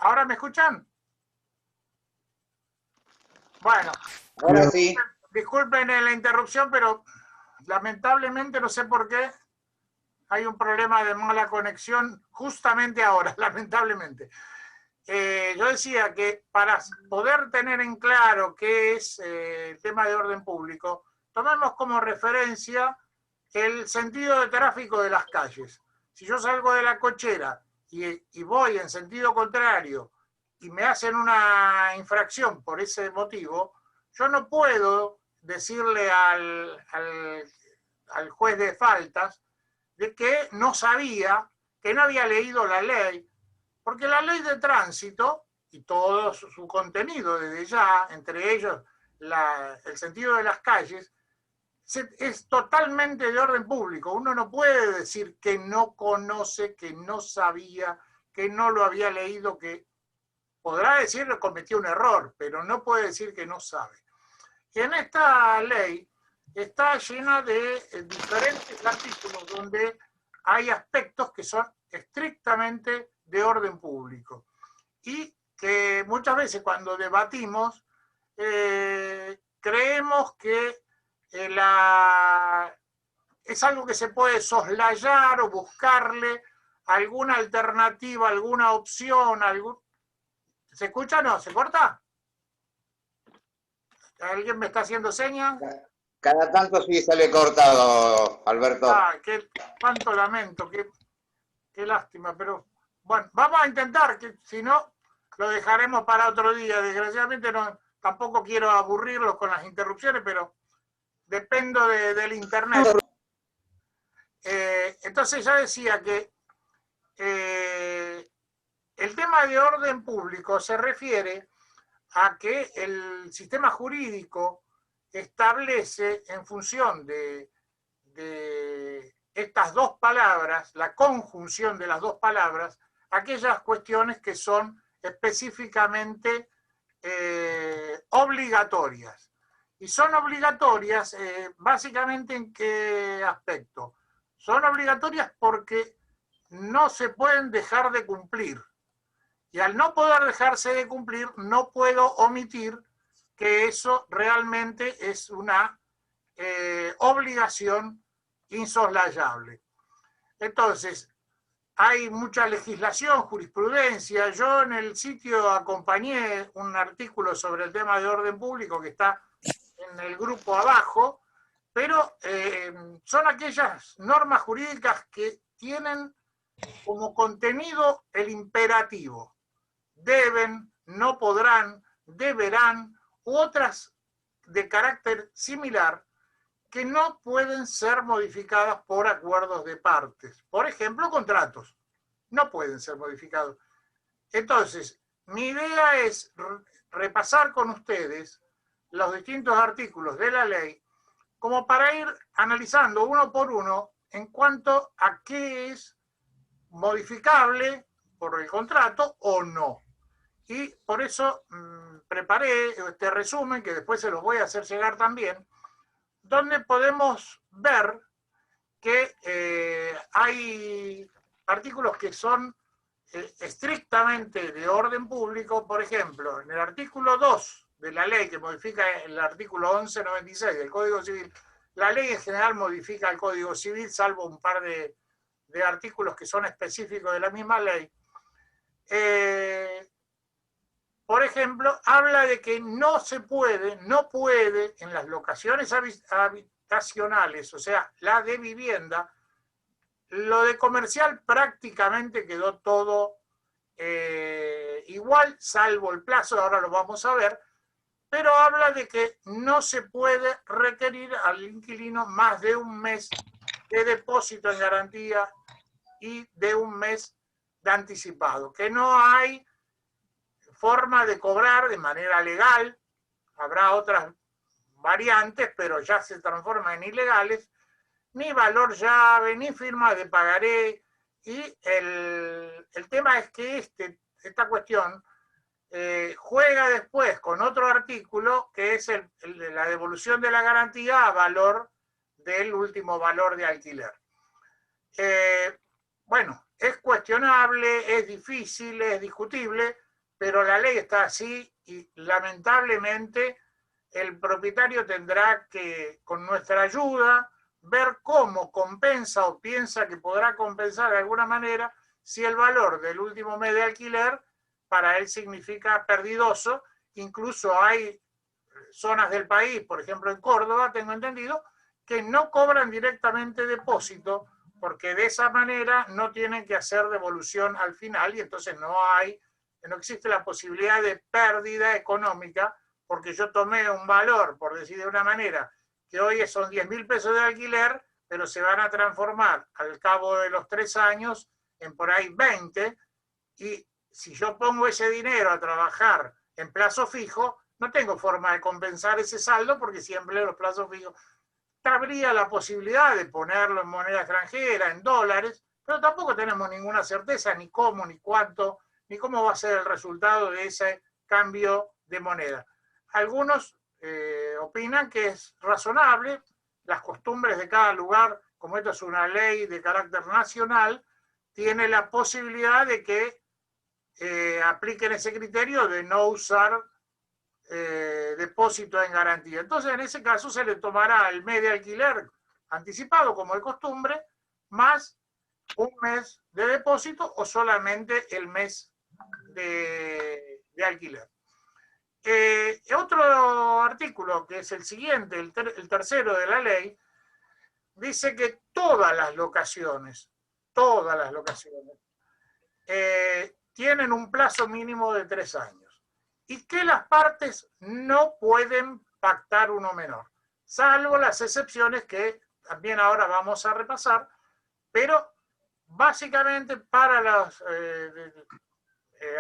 ¿Ahora me escuchan? Bueno, Ahora sí. disculpen la interrupción, pero lamentablemente no sé por qué hay un problema de mala conexión justamente ahora, lamentablemente. Yo decía que para poder tener en claro qué es el tema de orden público, tomemos como referencia el sentido de tráfico de las calles. Si yo salgo de la cochera y voy en sentido contrario y me hacen una infracción por ese motivo, yo no puedo decirle al juez de faltas de que no sabía, que no había leído la ley, porque la ley de tránsito y todo su contenido desde ya, entre ellos el sentido de las calles, es totalmente de orden público. Uno no puede decir que no conoce, que no sabía, que no lo había leído, que podrá decir que cometió un error, pero no puede decir que no sabe. Y en esta ley está llena de diferentes artículos donde hay aspectos que son estrictamente de orden público y que muchas veces cuando debatimos creemos que es algo que se puede soslayar o buscarle alguna alternativa, alguna opción, ¿se escucha o no? ¿Se corta? ¿Alguien me está haciendo señas? Cada tanto sí sale cortado, Alberto. Cuánto lamento, qué lástima, pero bueno, vamos a intentar, que si no, lo dejaremos para otro día. Desgraciadamente no, tampoco quiero aburrirlos con las interrupciones, pero dependo del internet. Entonces ya decía que el tema de orden público se refiere a que el sistema jurídico establece en función de estas dos palabras, la conjunción de las dos palabras, aquellas cuestiones que son específicamente obligatorias. Y son obligatorias básicamente en qué aspecto. Son obligatorias porque no se pueden dejar de cumplir. Y al no poder dejarse de cumplir, no puedo omitir que eso realmente es una obligación insoslayable. Entonces, hay mucha legislación, jurisprudencia. Yo en el sitio acompañé un artículo sobre el tema de orden público que está en el grupo abajo, pero son aquellas normas jurídicas que tienen como contenido el imperativo. Deben, no podrán, deberán, u otras de carácter similar que no pueden ser modificadas por acuerdos de partes. Por ejemplo, contratos. No pueden ser modificados. Entonces, mi idea es repasar con ustedes los distintos artículos de la ley como para ir analizando uno por uno en cuanto a qué es modificable por el contrato o no. Y por eso preparé este resumen, que después se los voy a hacer llegar también, donde podemos ver que hay artículos que son estrictamente de orden público. Por ejemplo, en el artículo 2 de la ley, que modifica el artículo 1196 del Código Civil, la ley en general modifica el Código Civil, salvo un par de artículos que son específicos de la misma ley. Por ejemplo, habla de que no puede en las locaciones habitacionales, o sea, la de vivienda, lo de comercial prácticamente quedó todo igual, salvo el plazo, ahora lo vamos a ver, pero habla de que no se puede requerir al inquilino más de un mes de depósito en garantía y de un mes de anticipado, que no hay forma de cobrar de manera legal, habrá otras variantes, pero ya se transforman en ilegales, ni valor llave, ni firma de pagaré, y el tema es que esta cuestión juega después con otro artículo que es la devolución de la garantía a valor del último valor de alquiler. Bueno, es cuestionable, es difícil, es discutible, pero la ley está así y lamentablemente el propietario tendrá que, con nuestra ayuda, ver cómo compensa o piensa que podrá compensar de alguna manera si el valor del último mes de alquiler para él significa perdidoso. Incluso hay zonas del país, por ejemplo en Córdoba, tengo entendido, que no cobran directamente depósito porque de esa manera no tienen que hacer devolución al final y entonces no existe la posibilidad de pérdida económica porque yo tomé un valor, por decir de una manera, que hoy son 10.000 pesos de alquiler, pero se van a transformar al cabo de los 3 años en por ahí 20, y si yo pongo ese dinero a trabajar en plazo fijo, no tengo forma de compensar ese saldo porque siempre los plazos fijos. Habría la posibilidad de ponerlo en moneda extranjera, en dólares, pero tampoco tenemos ninguna certeza ni cómo, ni cuánto, ni cómo va a ser el resultado de ese cambio de moneda. Algunos opinan que es razonable, las costumbres de cada lugar, como esto es una ley de carácter nacional, tiene la posibilidad de que apliquen ese criterio de no usar depósito en garantía. Entonces, en ese caso se le tomará el mes de alquiler anticipado, como de costumbre, más un mes de depósito o solamente el mes de alquiler. Otro artículo, que es el siguiente, el tercero de la ley, dice que todas las locaciones, tienen un plazo mínimo de 3 años y que las partes no pueden pactar uno menor, salvo las excepciones que también ahora vamos a repasar, pero básicamente para los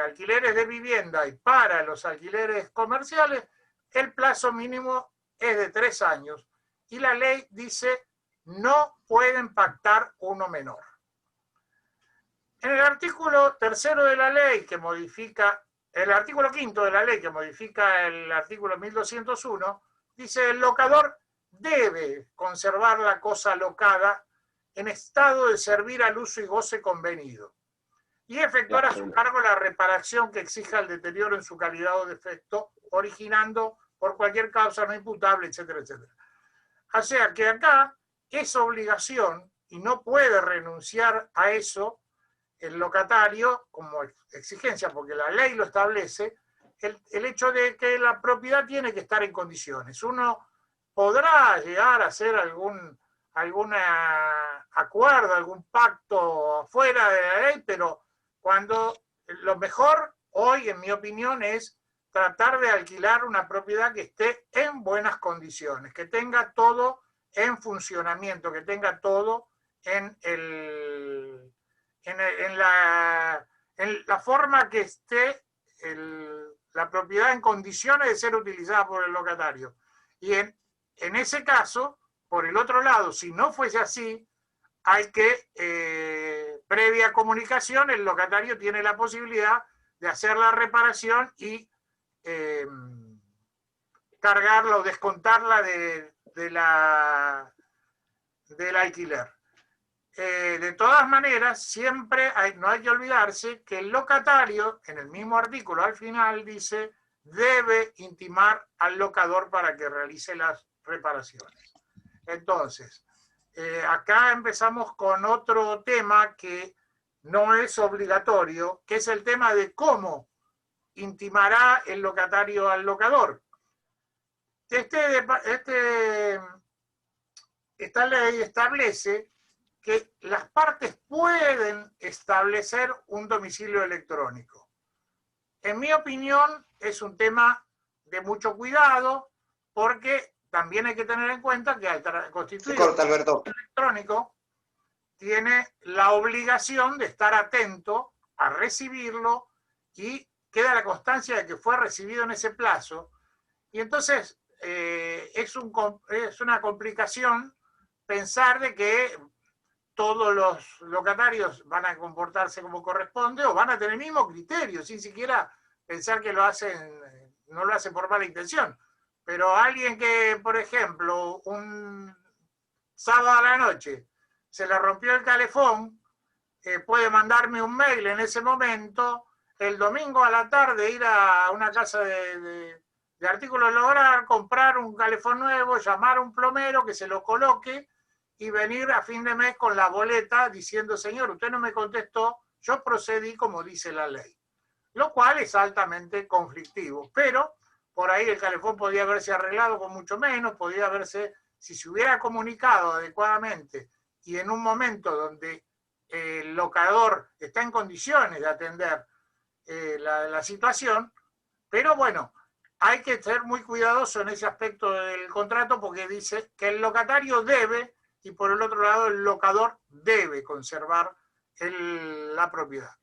alquileres de vivienda y para los alquileres comerciales, el plazo mínimo es de 3 años y la ley dice no pueden pactar uno menor. En el artículo tercero de la ley que modifica, el artículo quinto de la ley que modifica el artículo 1201, dice el locador debe conservar la cosa locada en estado de servir al uso y goce convenido y efectuar a su cargo la reparación que exija el deterioro en su calidad o defecto, originando por cualquier causa no imputable, etcétera, etcétera. O sea que acá es obligación y no puede renunciar a eso el locatario como exigencia, porque la ley lo establece, el hecho de que la propiedad tiene que estar en condiciones. Uno podrá llegar a hacer algún acuerdo, algún pacto fuera de la ley, pero cuando lo mejor hoy, en mi opinión, es tratar de alquilar una propiedad que esté en buenas condiciones, que tenga todo en funcionamiento, que tenga todo en la forma que esté la propiedad en condiciones de ser utilizada por el locatario. Y en ese caso, por el otro lado, si no fuese así, hay que, previa comunicación, el locatario tiene la posibilidad de hacer la reparación y cargarla o descontarla del alquiler. De todas maneras, siempre no hay que olvidarse que el locatario, en el mismo artículo al final, dice debe intimar al locador para que realice las reparaciones. Entonces, acá empezamos con otro tema que no es obligatorio, que es el tema de cómo intimará el locatario al locador. Esta ley establece que las partes pueden establecer un domicilio electrónico. En mi opinión, es un tema de mucho cuidado, porque también hay que tener en cuenta que al constituir un domicilio electrónico, tiene la obligación de estar atento a recibirlo y queda la constancia de que fue recibido en ese plazo. Y entonces es una complicación pensar de que todos los locatarios van a comportarse como corresponde o van a tener el mismo criterio, sin siquiera pensar que no lo hacen por mala intención. Pero alguien que, por ejemplo, un sábado a la noche se le rompió el calefón, puede mandarme un mail en ese momento el domingo a la tarde ir a una casa de artículos del hogar, comprar un calefón nuevo, llamar a un plomero que se lo coloque y venir a fin de mes con la boleta diciendo, señor, usted no me contestó, yo procedí como dice la ley. Lo cual es altamente conflictivo, pero por ahí el calefón podía haberse arreglado con mucho menos, podía haberse, si se hubiera comunicado adecuadamente y en un momento donde el locador está en condiciones de atender la situación, pero bueno, hay que ser muy cuidadoso en ese aspecto del contrato porque dice que el locatario debe y por el otro lado el locador debe conservar la propiedad.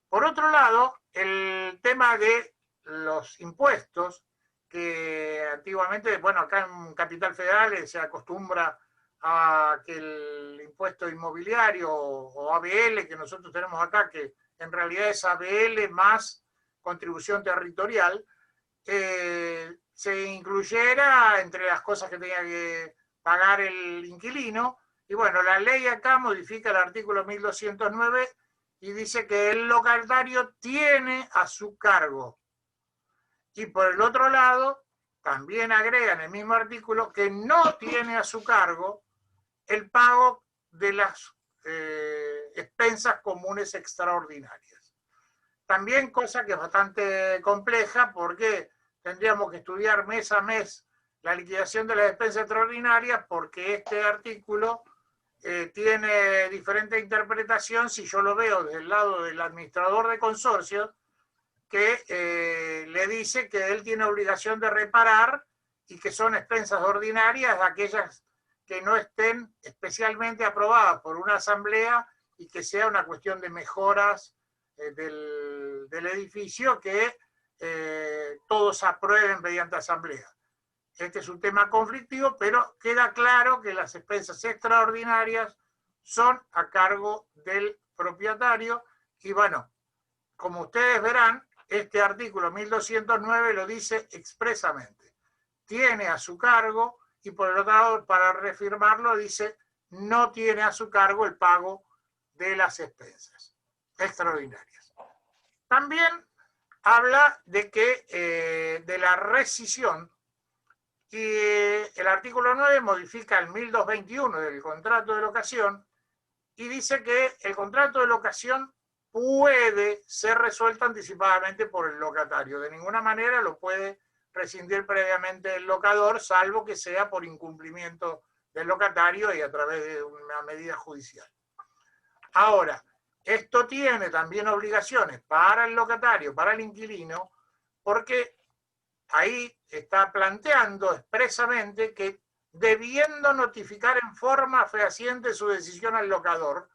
Por otro lado, el tema de los impuestos, que antiguamente, bueno, acá en Capital Federal se acostumbra a que el impuesto inmobiliario o ABL que nosotros tenemos acá, que en realidad es ABL más contribución territorial, se incluyera entre las cosas que tenía que pagar el inquilino. Y bueno, la ley acá modifica el artículo 1209 y dice que el locatario tiene a su cargo. Y por el otro lado, también agrega en el mismo artículo que no tiene a su cargo el pago de las expensas comunes extraordinarias. También cosa que es bastante compleja porque tendríamos que estudiar mes a mes la liquidación de las expensas extraordinarias porque este artículo tiene diferente interpretación si yo lo veo desde el lado del administrador de consorcios que le dice que él tiene obligación de reparar y que son expensas ordinarias aquellas que no estén especialmente aprobadas por una asamblea y que sea una cuestión de mejoras del edificio que todos aprueben mediante asamblea. Este es un tema conflictivo, pero queda claro que las expensas extraordinarias son a cargo del propietario y bueno, como ustedes verán, este artículo 1209 lo dice expresamente. Tiene a su cargo y por el otro lado, para reafirmarlo, dice no tiene a su cargo el pago de las expensas extraordinarias. También habla de que de la rescisión y el artículo 9 modifica el 1221 del contrato de locación y dice que el contrato de locación puede ser resuelto anticipadamente por el locatario. De ninguna manera lo puede rescindir previamente el locador, salvo que sea por incumplimiento del locatario y a través de una medida judicial. Ahora, esto tiene también obligaciones para el locatario, para el inquilino, porque ahí está planteando expresamente que debiendo notificar en forma fehaciente su decisión al locador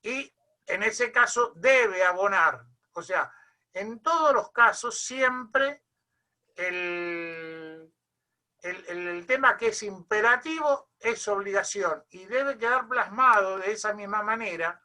y en ese caso debe abonar. O sea, en todos los casos siempre el tema que es imperativo es obligación y debe quedar plasmado de esa misma manera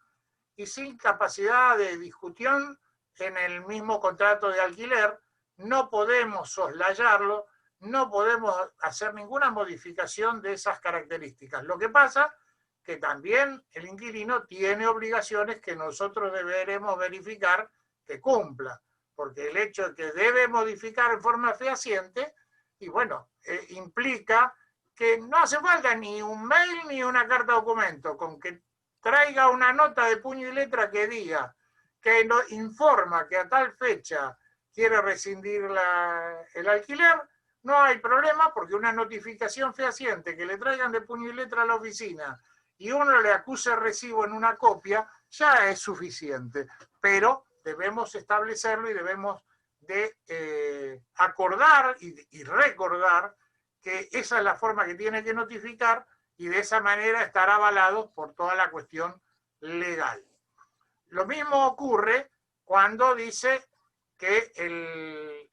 y sin capacidad de discusión en el mismo contrato de alquiler. No podemos soslayarlo, no podemos hacer ninguna modificación de esas características. Lo que pasa que también el inquilino tiene obligaciones que nosotros deberemos verificar que cumpla, porque el hecho de que debe modificar en forma fehaciente, y bueno, implica que no hace falta ni un mail ni una carta documento, con que traiga una nota de puño y letra que diga, que nos informa que a tal fecha quiere rescindir el alquiler, no hay problema porque una notificación fehaciente que le traigan de puño y letra a la oficina y uno le acuse recibo en una copia, ya es suficiente. Pero debemos establecerlo y debemos de acordar y recordar que esa es la forma que tiene que notificar y de esa manera estar avalado por toda la cuestión legal. Lo mismo ocurre cuando dice que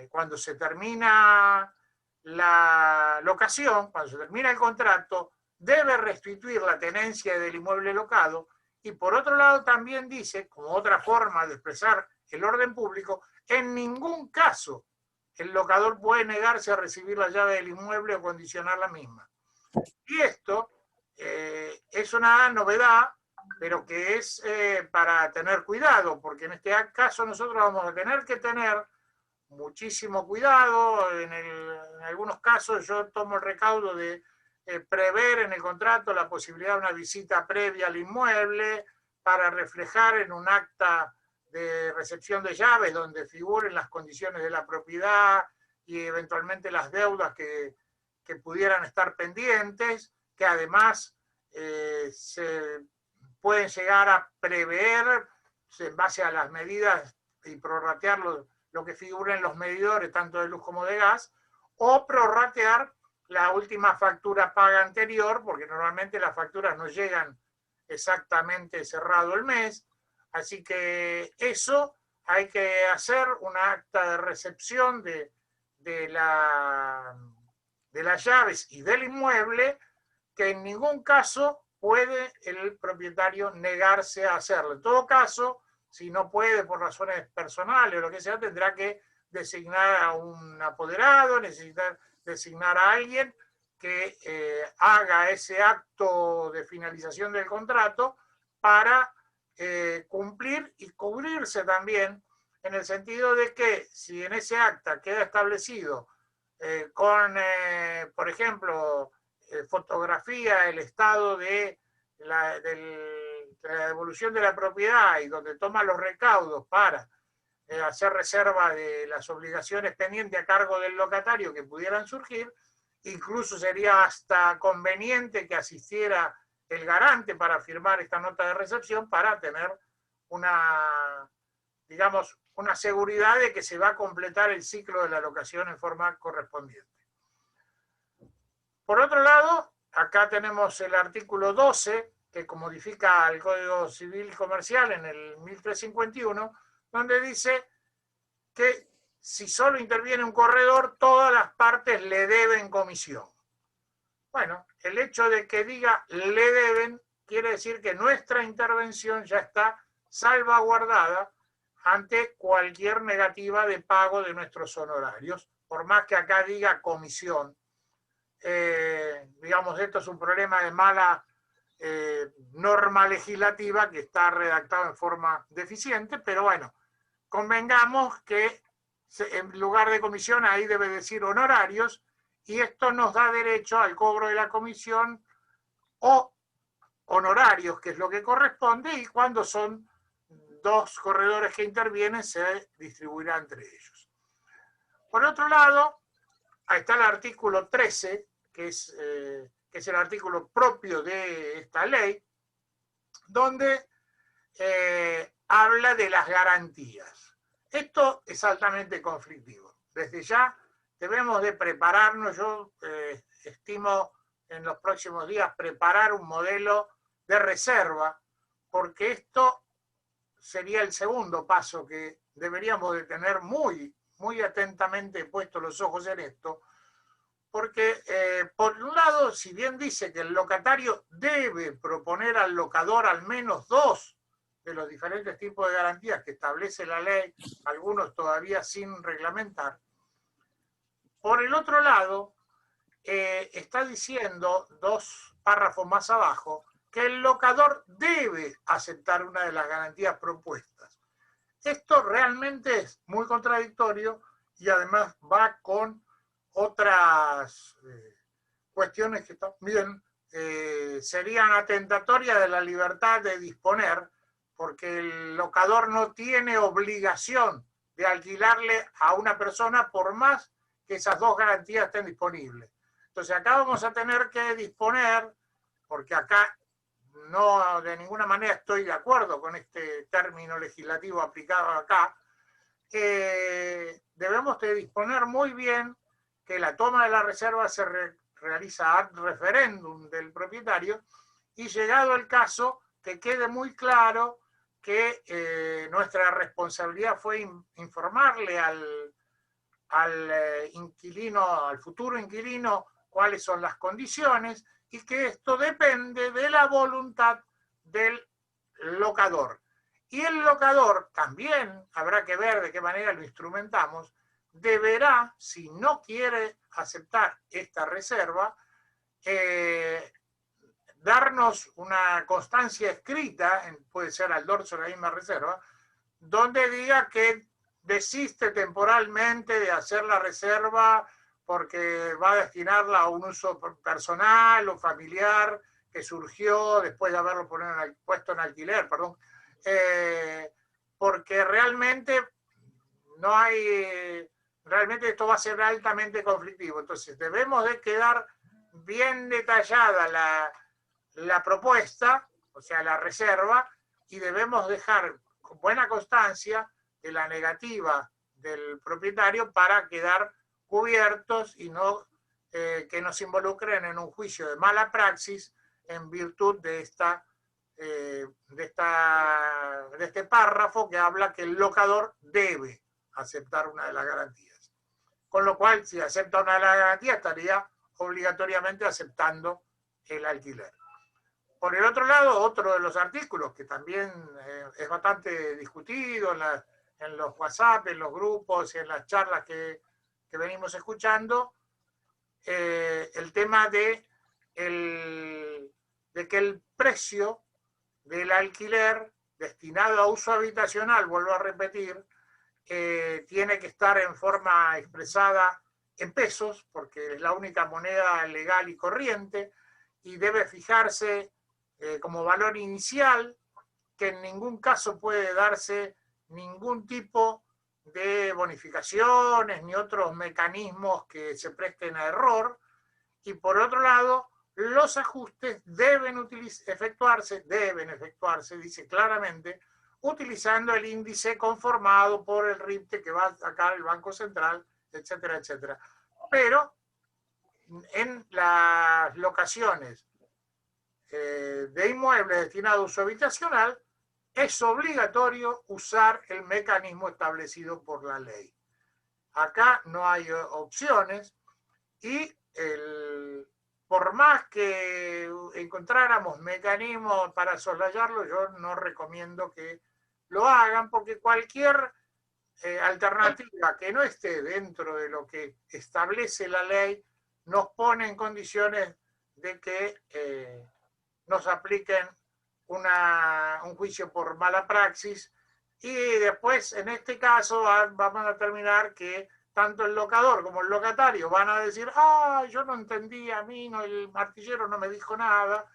cuando se termina la locación, cuando se termina el contrato, debe restituir la tenencia del inmueble locado y por otro lado también dice, como otra forma de expresar el orden público, en ningún caso el locador puede negarse a recibir la llave del inmueble o condicionar la misma. Y esto es una novedad pero que es para tener cuidado, porque en este caso nosotros vamos a tener que tener muchísimo cuidado. En algunos casos yo tomo el recaudo de prever en el contrato la posibilidad de una visita previa al inmueble para reflejar en un acta de recepción de llaves donde figuren las condiciones de la propiedad y eventualmente las deudas que pudieran estar pendientes, que además se pueden llegar a prever en base a las medidas y prorratear lo que figura en los medidores, tanto de luz como de gas, o prorratear la última factura paga anterior, porque normalmente las facturas no llegan exactamente cerrado el mes, así que eso hay que hacer una acta de recepción de las llaves y del inmueble, que en ningún caso puede el propietario negarse a hacerlo. En todo caso, si no puede por razones personales o lo que sea, tendrá que designar a un apoderado, necesitar designar a alguien que haga ese acto de finalización del contrato para cumplir y cubrirse también, en el sentido de que si en ese acta queda establecido con, por ejemplo, fotografía el estado de la devolución de la propiedad y donde toma los recaudos para hacer reserva de las obligaciones pendientes a cargo del locatario que pudieran surgir, incluso sería hasta conveniente que asistiera el garante para firmar esta nota de recepción para tener una, digamos, una seguridad de que se va a completar el ciclo de la locación en forma correspondiente. Por otro lado, acá tenemos el artículo 12, que modifica el Código Civil Comercial en el 1351, donde dice que si solo interviene un corredor, todas las partes le deben comisión. Bueno, el hecho de que diga le deben quiere decir que nuestra intervención ya está salvaguardada ante cualquier negativa de pago de nuestros honorarios, por más que acá diga comisión. Digamos, esto es un problema de mala norma legislativa que está redactado en forma deficiente, pero bueno, convengamos que en lugar de comisión ahí debe decir honorarios, y esto nos da derecho al cobro de la comisión o honorarios, que es lo que corresponde, y cuando son dos corredores que intervienen se distribuirá entre ellos. Por otro lado, ahí está el artículo 13, que es el artículo propio de esta ley, donde habla de las garantías. Esto es altamente conflictivo. Desde ya debemos de prepararnos. Yo estimo en los próximos días preparar un modelo de reserva, porque esto sería el segundo paso que deberíamos de tener muy, muy atentamente puestos los ojos en esto, porque por un lado, si bien dice que el locatario debe proponer al locador al menos dos de los diferentes tipos de garantías que establece la ley, algunos todavía sin reglamentar, por el otro lado, está diciendo dos párrafos más abajo que el locador debe aceptar una de las garantías propuestas. Esto realmente es muy contradictorio y además va con otras cuestiones que también serían atentatorias de la libertad de disponer, porque el locador no tiene obligación de alquilarle a una persona por más que esas dos garantías estén disponibles. Entonces acá vamos a tener que disponer, porque acá no de ninguna manera estoy de acuerdo con este término legislativo aplicado acá, debemos de disponer muy bien que la toma de la reserva se realiza ad referéndum del propietario, y llegado el caso que quede muy claro que nuestra responsabilidad fue informarle al inquilino, al futuro inquilino, cuáles son las condiciones, y que esto depende de la voluntad del locador. Y el locador también, habrá que ver de qué manera lo instrumentamos, deberá, si no quiere aceptar esta reserva, darnos una constancia escrita, puede ser al dorso de la misma reserva, donde diga que desiste temporalmente de hacer la reserva porque va a destinarla a un uso personal o familiar que surgió después de haberlo puesto en alquiler, perdón, porque realmente no hay, realmente esto va a ser altamente conflictivo. Entonces debemos de quedar bien detallada la propuesta, o sea, la reserva, y debemos dejar con buena constancia de la negativa del propietario para quedar cubiertos y no que nos involucren en un juicio de mala praxis en virtud de este párrafo que habla que el locador debe aceptar una de las garantías. Con lo cual, si acepta una de las garantías, estaría obligatoriamente aceptando el alquiler. Por el otro lado, otro de los artículos que también es bastante discutido en los WhatsApp, en los grupos y en las charlas que venimos escuchando, el tema de que el precio del alquiler destinado a uso habitacional, vuelvo a repetir, tiene que estar en forma expresada en pesos, porque es la única moneda legal y corriente, y debe fijarse como valor inicial, que en ningún caso puede darse ningún tipo de bonificaciones ni otros mecanismos que se presten a error. Y por otro lado, los ajustes deben efectuarse, dice claramente, utilizando el índice conformado por el RIPTE que va a sacar el Banco Central, etcétera, etcétera. Pero en las locaciones de inmuebles destinados a uso habitacional, es obligatorio usar el mecanismo establecido por la ley. Acá no hay opciones y por más que encontráramos mecanismos para soslayarlo, yo no recomiendo que lo hagan, porque cualquier alternativa que no esté dentro de lo que establece la ley nos pone en condiciones de que nos apliquen un juicio por mala praxis, y después en este caso vamos a terminar que tanto el locador como el locatario van a decir, yo no entendí, a mí no, el martillero no me dijo nada,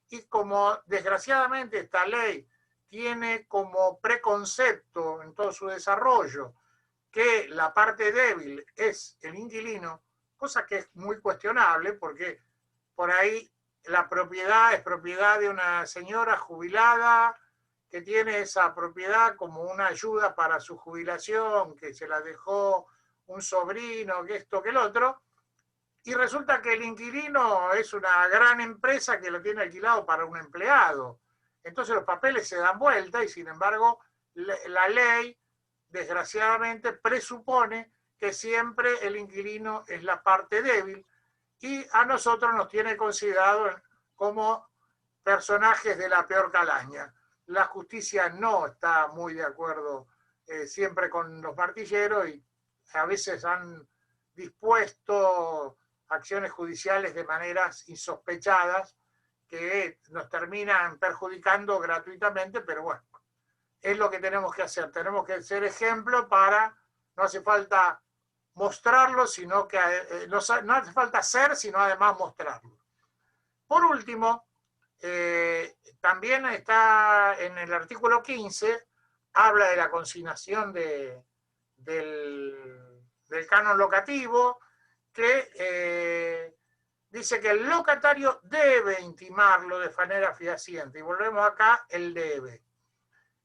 y como desgraciadamente esta ley tiene como preconcepto en todo su desarrollo que la parte débil es el inquilino, cosa que es muy cuestionable porque por ahí la propiedad es propiedad de una señora jubilada que tiene esa propiedad como una ayuda para su jubilación, que se la dejó un sobrino, que esto, que el otro, y resulta que el inquilino es una gran empresa que lo tiene alquilado para un empleado. Entonces los papeles se dan vuelta y sin embargo la ley desgraciadamente presupone que siempre el inquilino es la parte débil, y a nosotros nos tiene considerado como personajes de la peor calaña. La justicia no está muy de acuerdo siempre con los martilleros, y a veces han dispuesto acciones judiciales de maneras insospechadas que nos terminan perjudicando gratuitamente, pero bueno, es lo que tenemos que hacer. Tenemos que ser ejemplo no hace falta mostrarlo, sino que no hace falta ser, sino además mostrarlo. Por último, también está en el artículo 15, habla de la consignación del canon locativo, que dice que el locatario debe intimarlo de manera fehaciente, y volvemos acá, el debe,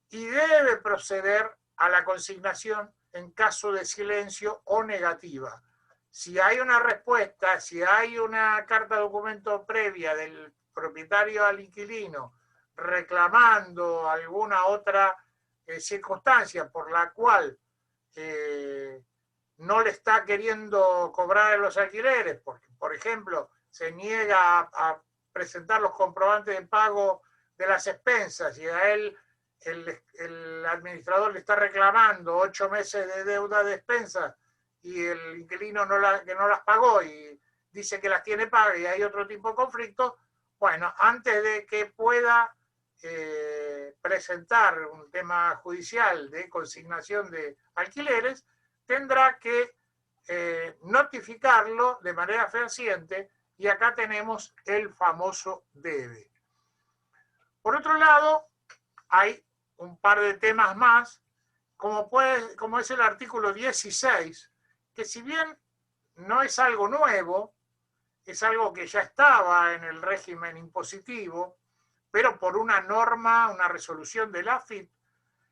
y debe proceder a la consignación en caso de silencio o negativa. Si hay una respuesta, si hay una carta de documento previa del propietario al inquilino reclamando alguna otra circunstancia por la cual no le está queriendo cobrar los alquileres, porque, por ejemplo, se niega a presentar los comprobantes de pago de las expensas, y a él el administrador le está reclamando 8 meses de deuda de expensas y el inquilino que no las pagó y dice que las tiene pagas, y hay otro tipo de conflicto, Bueno, antes de que pueda presentar un tema judicial de consignación de alquileres, tendrá que notificarlo de manera fehaciente, y acá tenemos el famoso debe. Por otro lado, hay un par de temas más, como es el artículo 16, que si bien no es algo nuevo, es algo que ya estaba en el régimen impositivo, pero por una norma, una resolución de la AFIP,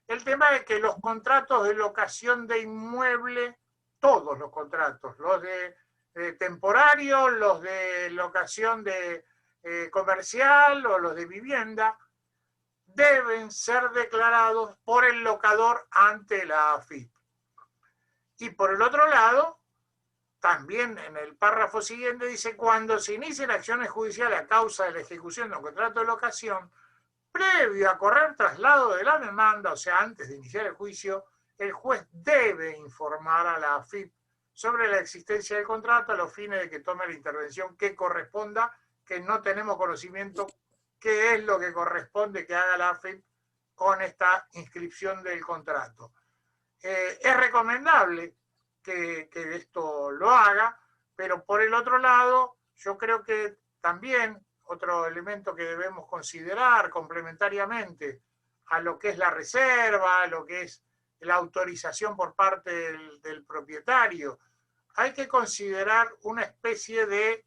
el tema de que los contratos de locación de inmueble, todos los contratos, los de temporario, los de locación de comercial o los de vivienda, deben ser declarados por el locador ante la AFIP. Y por el otro lado, también en el párrafo siguiente dice: cuando se inicien acciones judiciales a causa de la ejecución de un contrato de locación, previo a correr traslado de la demanda, o sea, antes de iniciar el juicio, el juez debe informar a la AFIP sobre la existencia del contrato a los fines de que tome la intervención que corresponda, que no tenemos conocimiento qué es lo que corresponde que haga la AFIP con esta inscripción del contrato. Es recomendable que esto lo haga, pero por el otro lado, yo creo que también otro elemento que debemos considerar complementariamente a lo que es la reserva, a lo que es la autorización por parte del propietario, hay que considerar una especie de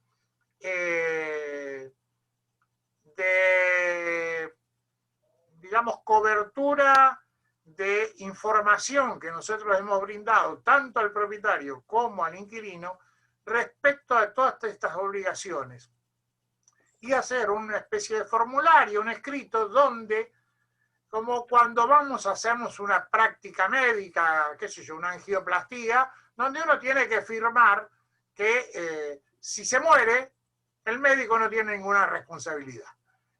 digamos, cobertura de información que nosotros hemos brindado tanto al propietario como al inquilino respecto a todas estas obligaciones, y hacer una especie de formulario, un escrito donde, como cuando vamos a hacernos una práctica médica, qué sé yo, una angioplastía, donde uno tiene que firmar que si se muere, el médico no tiene ninguna responsabilidad.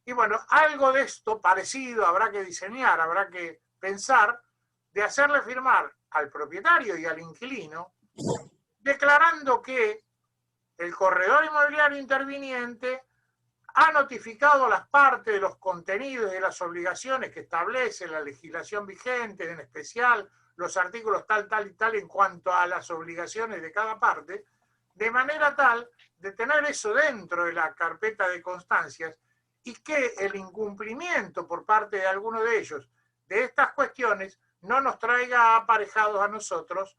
Y bueno, algo de esto parecido habrá que diseñar, habrá que pensar de hacerle firmar al propietario y al inquilino, declarando que el corredor inmobiliario interviniente ha notificado a las partes de los contenidos y de las obligaciones que establece la legislación vigente, en especial los artículos tal, tal y tal en cuanto a las obligaciones de cada parte, de manera tal de tener eso dentro de la carpeta de constancias, y que el incumplimiento por parte de alguno de ellos de estas cuestiones no nos traiga aparejados a nosotros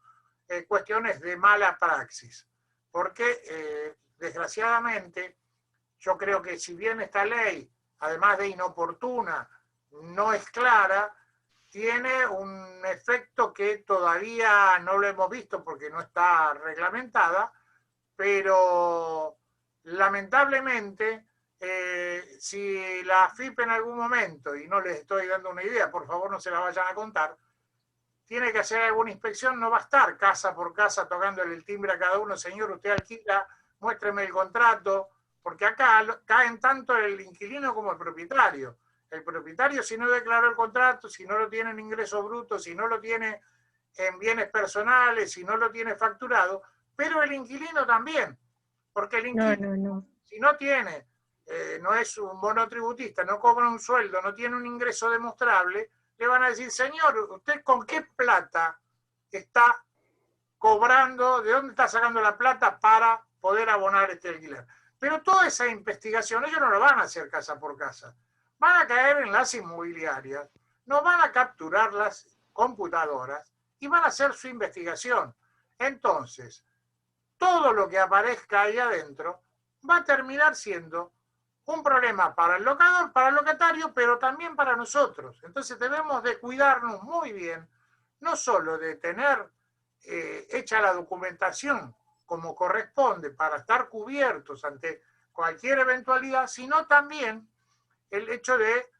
cuestiones de mala praxis. Porque, desgraciadamente, yo creo que si bien esta ley, además de inoportuna, no es clara, tiene un efecto que todavía no lo hemos visto porque no está reglamentada, pero lamentablemente, si la AFIP en algún momento, y no les estoy dando una idea, por favor no se la vayan a contar, tiene que hacer alguna inspección, no va a estar casa por casa tocándole el timbre a cada uno: señor, usted alquila, muéstreme el contrato, porque acá caen tanto el inquilino como el propietario. El propietario, si no declaró el contrato, si no lo tiene en ingresos brutos, si no lo tiene en bienes personales, si no lo tiene facturado, pero el inquilino también, porque el inquilino, si no tiene, no es un monotributista, no cobra un sueldo, no tiene un ingreso demostrable, le van a decir: señor, ¿usted con qué plata está cobrando? ¿De dónde está sacando la plata para poder abonar este alquiler? Pero toda esa investigación ellos no lo van a hacer casa por casa. Van a caer en las inmobiliarias, no van a capturar las computadoras y van a hacer su investigación. Entonces, todo lo que aparezca ahí adentro va a terminar siendo un problema para el locador, para el locatario, pero también para nosotros. Entonces debemos de cuidarnos muy bien, no solo de tener hecha la documentación como corresponde para estar cubiertos ante cualquier eventualidad, sino también el hecho de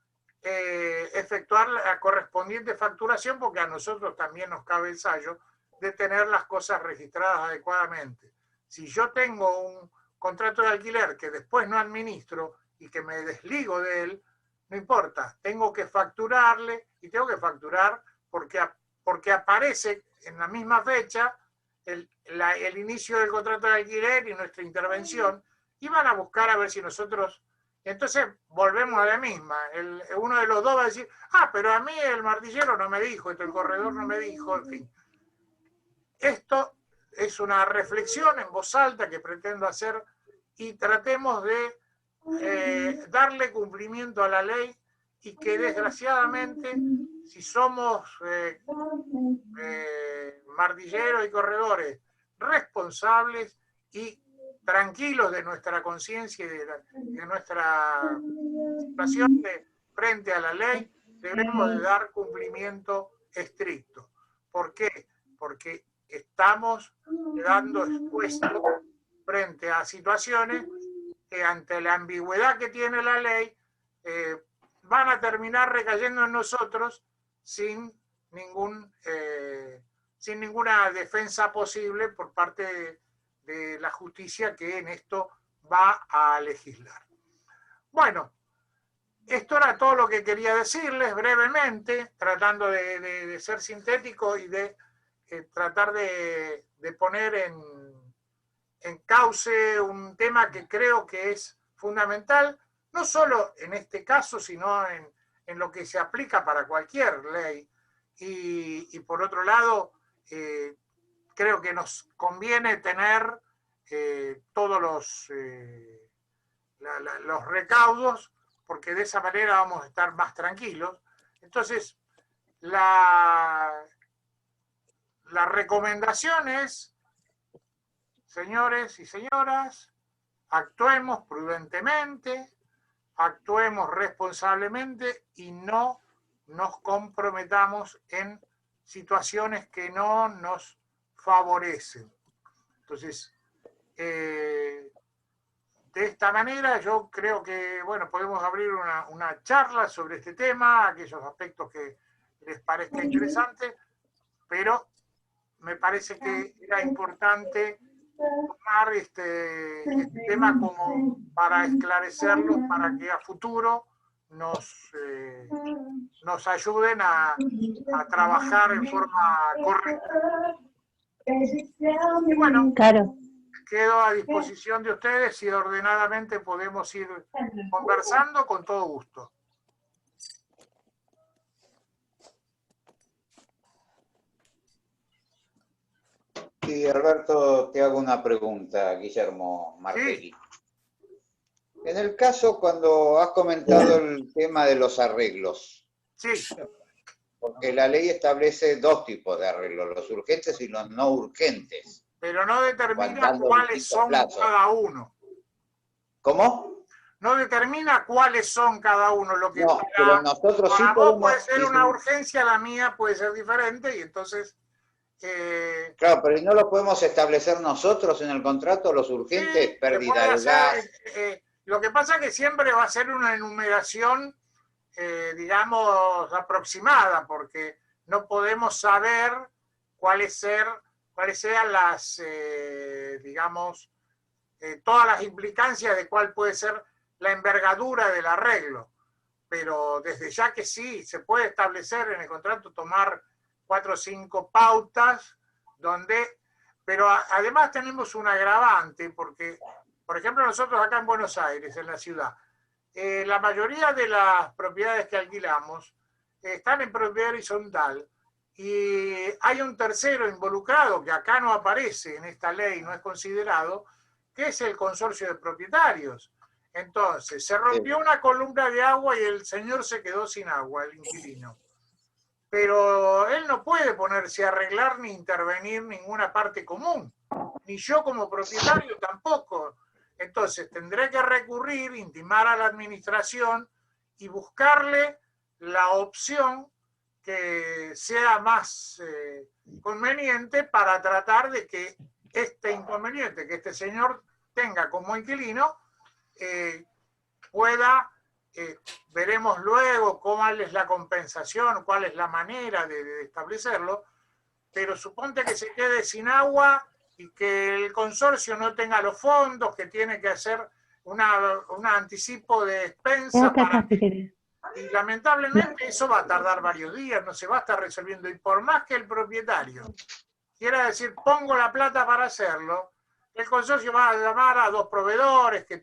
efectuar la correspondiente facturación, porque a nosotros también nos cabe el sallo de tener las cosas registradas adecuadamente. Si yo tengo un contrato de alquiler que después no administro y que me desligo de él, no importa, tengo que facturarle, y tengo que facturar porque aparece en la misma fecha el inicio del contrato de alquiler y nuestra intervención, y van a buscar a ver si nosotros Entonces volvemos a la misma. Uno de los dos va a decir, pero a mí el martillero no me dijo, el corredor no me dijo, en fin. Esto es una reflexión en voz alta que pretendo hacer y tratemos de darle cumplimiento a la ley y que desgraciadamente, si somos martilleros y corredores responsables y tranquilos de nuestra conciencia y de nuestra situación frente a la ley, debemos de dar cumplimiento estricto. ¿Por qué? Porque estamos quedando expuestos frente a situaciones que ante la ambigüedad que tiene la ley van a terminar recayendo en nosotros sin ninguna defensa posible por parte de la justicia que en esto va a legislar. Bueno, esto era todo lo que quería decirles brevemente, tratando de ser sintético y de tratar de poner en cauce un tema que creo que es fundamental, no solo en este caso, sino en lo que se aplica para cualquier ley. Y por otro lado, creo que nos conviene tener todos los recaudos, porque de esa manera vamos a estar más tranquilos. Entonces, la recomendación es, señores y señoras, actuemos prudentemente, actuemos responsablemente y no nos comprometamos en situaciones que no nos favorecen. Entonces, de esta manera yo creo que, bueno, podemos abrir una charla sobre este tema, aquellos aspectos que les parezca interesante, pero me parece que era importante tomar este tema como para esclarecerlo, para que a futuro nos ayuden a trabajar en forma correcta. Y bueno, claro, quedo a disposición de ustedes y ordenadamente podemos ir conversando con todo gusto. Sí, Alberto, te hago una pregunta, Guillermo Martelli. Sí. En el caso cuando has comentado el tema de los arreglos, sí, porque la ley establece dos tipos de arreglos, los urgentes y los no urgentes. Pero no determina cuáles son cada uno. ¿Cómo? No determina cuáles son cada uno. Lo que no, pero nosotros sí podemos, puede ser una urgencia, la mía puede ser diferente y entonces... claro, pero ¿no lo podemos establecer nosotros en el contrato, los urgentes, sí, pérdida del gas? Lo que pasa es que siempre va a ser una enumeración, digamos, aproximada, porque no podemos saber cuáles sean las, digamos, todas las implicancias de cuál puede ser la envergadura del arreglo. Pero desde ya que sí, se puede establecer en el contrato, tomar 4 o 5 pautas, pero además tenemos un agravante, porque, por ejemplo, nosotros acá en Buenos Aires, en la ciudad, la mayoría de las propiedades que alquilamos están en propiedad horizontal y hay un tercero involucrado que acá no aparece en esta ley, no es considerado, que es el consorcio de propietarios. Entonces, se rompió una columna de agua y el señor se quedó sin agua, el inquilino. Pero él no puede ponerse a arreglar ni intervenir ninguna parte común, ni yo como propietario tampoco. Entonces tendré que recurrir, intimar a la administración y buscarle la opción que sea más conveniente para tratar de que este inconveniente que este señor tenga como inquilino pueda... veremos luego cuál es la compensación, cuál es la manera de establecerlo, pero suponte que se quede sin agua y que el consorcio no tenga los fondos, que tiene que hacer un anticipo de expensa. Y lamentablemente eso va a tardar varios días, no se va a estar resolviendo. Y por más que el propietario quiera decir, pongo la plata para hacerlo, el consorcio va a llamar a 2 proveedores que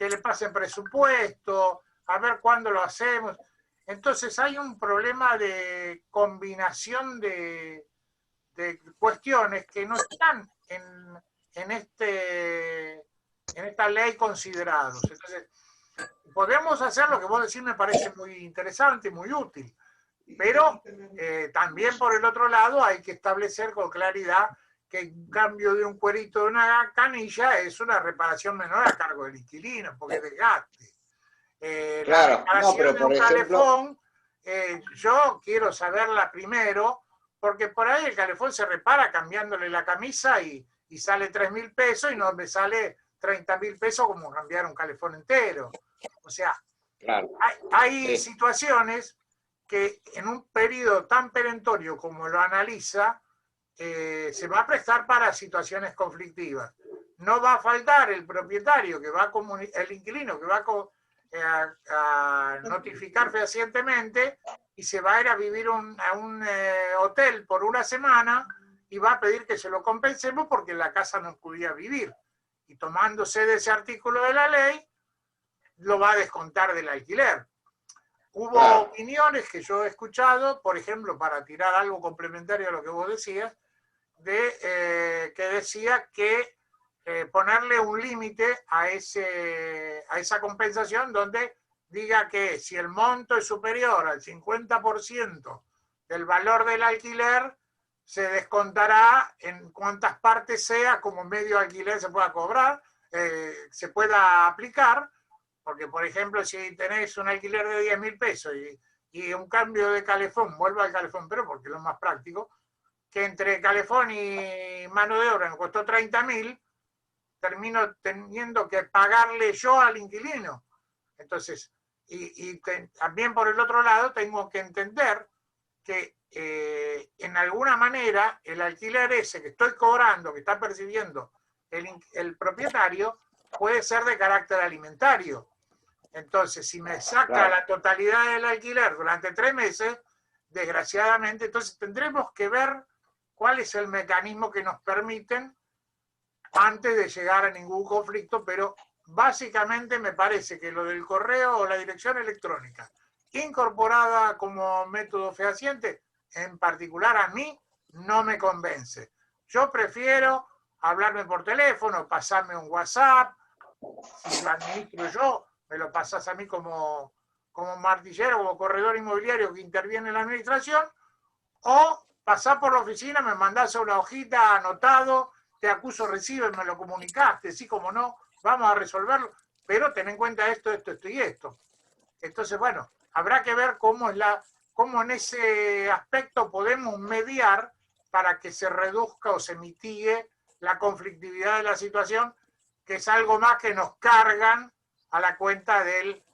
que le pasen presupuesto, a ver cuándo lo hacemos. Entonces hay un problema de combinación de cuestiones que no están en esta ley considerados. Entonces, podemos hacer lo que vos decís, me parece muy interesante, muy útil, pero también por el otro lado hay que establecer con claridad que el cambio de un cuerito de una canilla es una reparación menor a cargo del inquilino, porque es desgaste. Claro, la reparación no, pero de por un ejemplo... calefón, yo quiero saberla primero, porque por ahí el calefón se repara cambiándole la camisa y sale 3.000 pesos y no me sale 30.000 pesos como cambiar un calefón entero. O sea, Claro. hay situaciones que en un periodo tan perentorio como lo analiza, se va a prestar para situaciones conflictivas. No va a faltar el propietario que va a el inquilino que va a notificar fehacientemente y se va a ir a vivir a un hotel por una semana y va a pedir que se lo compensemos porque la casa no podía vivir. Y tomándose de ese artículo de la ley, lo va a descontar del alquiler. Hubo opiniones que yo he escuchado, por ejemplo, para tirar algo complementario a lo que vos decías, que decía que ponerle un límite a esa compensación donde diga que si el monto es superior al 50% del valor del alquiler, se descontará en cuantas partes sea como medio alquiler se pueda cobrar, se pueda aplicar, porque por ejemplo si tenés un alquiler de 10.000 pesos y un cambio de calefón, vuelvo al calefón, pero porque es lo más práctico, que entre calefón y mano de obra me costó 30.000, termino teniendo que pagarle yo al inquilino. Entonces, también por el otro lado tengo que entender que en alguna manera el alquiler ese que estoy cobrando, que está percibiendo el propietario, puede ser de carácter alimentario. Entonces, si me saca la totalidad del alquiler durante 3 meses, desgraciadamente, entonces tendremos que ver cuál es el mecanismo que nos permiten antes de llegar a ningún conflicto, pero básicamente me parece que lo del correo o la dirección electrónica incorporada como método fehaciente, en particular a mí, no me convence. Yo prefiero hablarme por teléfono, pasarme un WhatsApp, si lo administro yo, me lo pasas a mí como martillero, como corredor inmobiliario que interviene en la administración, o pasar por la oficina, me mandás una hojita anotado, te acuso recibo y me lo comunicaste, sí como no, vamos a resolverlo, pero ten en cuenta esto y esto. Entonces, bueno, habrá que ver cómo en ese aspecto podemos mediar para que se reduzca o se mitigue la conflictividad de la situación, que es algo más que nos cargan a la cuenta del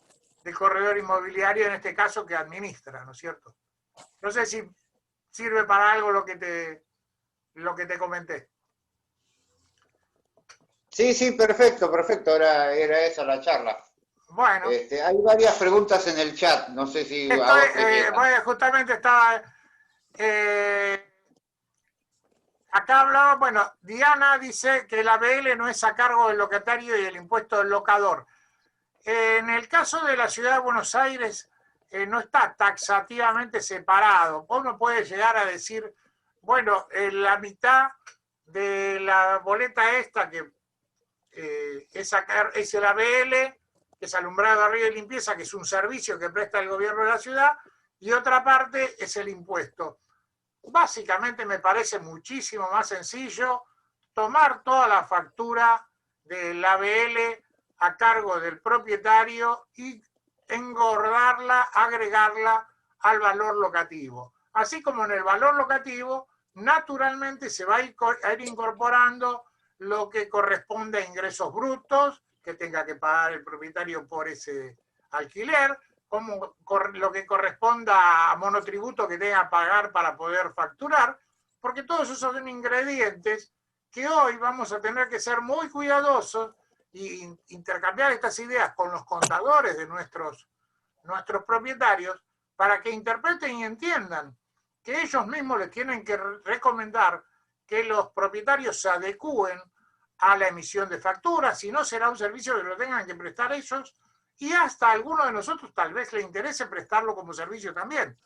corredor inmobiliario, en este caso, que administra, ¿no es cierto? No sé si sirve para algo lo que te comenté. Sí, perfecto. Era esa la charla. Bueno. Hay varias preguntas en el chat, no sé si a vos te llegan. Bueno, justamente estaba... acá hablaba, bueno, Diana dice que el ABL no es a cargo del locatario y el impuesto del locador. En el caso de la ciudad de Buenos Aires, no está taxativamente separado. Uno puede llegar a decir, bueno, la mitad de la boleta esta, que es el ABL, que es alumbrado, arriba y limpieza, que es un servicio que presta el gobierno de la ciudad, y otra parte es el impuesto. Básicamente me parece muchísimo más sencillo tomar toda la factura del ABL a cargo del propietario y engordarla, agregarla al valor locativo. Así como en el valor locativo, naturalmente se va a ir incorporando lo que corresponde a ingresos brutos que tenga que pagar el propietario por ese alquiler, como lo que corresponda a monotributo que tenga que pagar para poder facturar, porque todos esos son ingredientes que hoy vamos a tener que ser muy cuidadosos y intercambiar estas ideas con los contadores de nuestros propietarios para que interpreten y entiendan que ellos mismos les tienen que recomendar que los propietarios se adecúen a la emisión de facturas, si no será un servicio que lo tengan que prestar ellos, y hasta a alguno de nosotros tal vez le interese prestarlo como servicio también,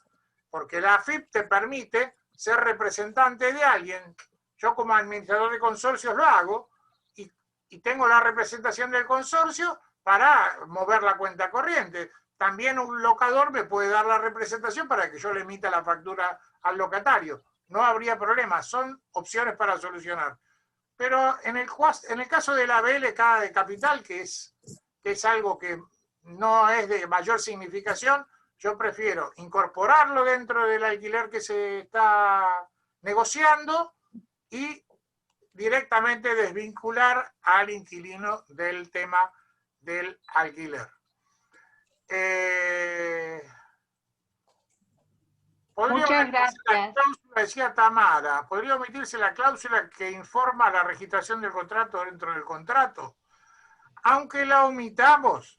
porque la AFIP te permite ser representante de alguien. Yo como administrador de consorcios lo hago, y tengo la representación del consorcio para mover la cuenta corriente. También un locador me puede dar la representación para que yo le emita la factura al locatario. No habría problema, son opciones para solucionar. Pero en el caso de la BLK de capital, que es algo que no es de mayor significación, yo prefiero incorporarlo dentro del alquiler que se está negociando y directamente desvincular al inquilino del tema del alquiler. Muchas gracias. La cláusula, decía Tamara, ¿podría omitirse la cláusula que informa la registración del contrato dentro del contrato? Aunque la omitamos,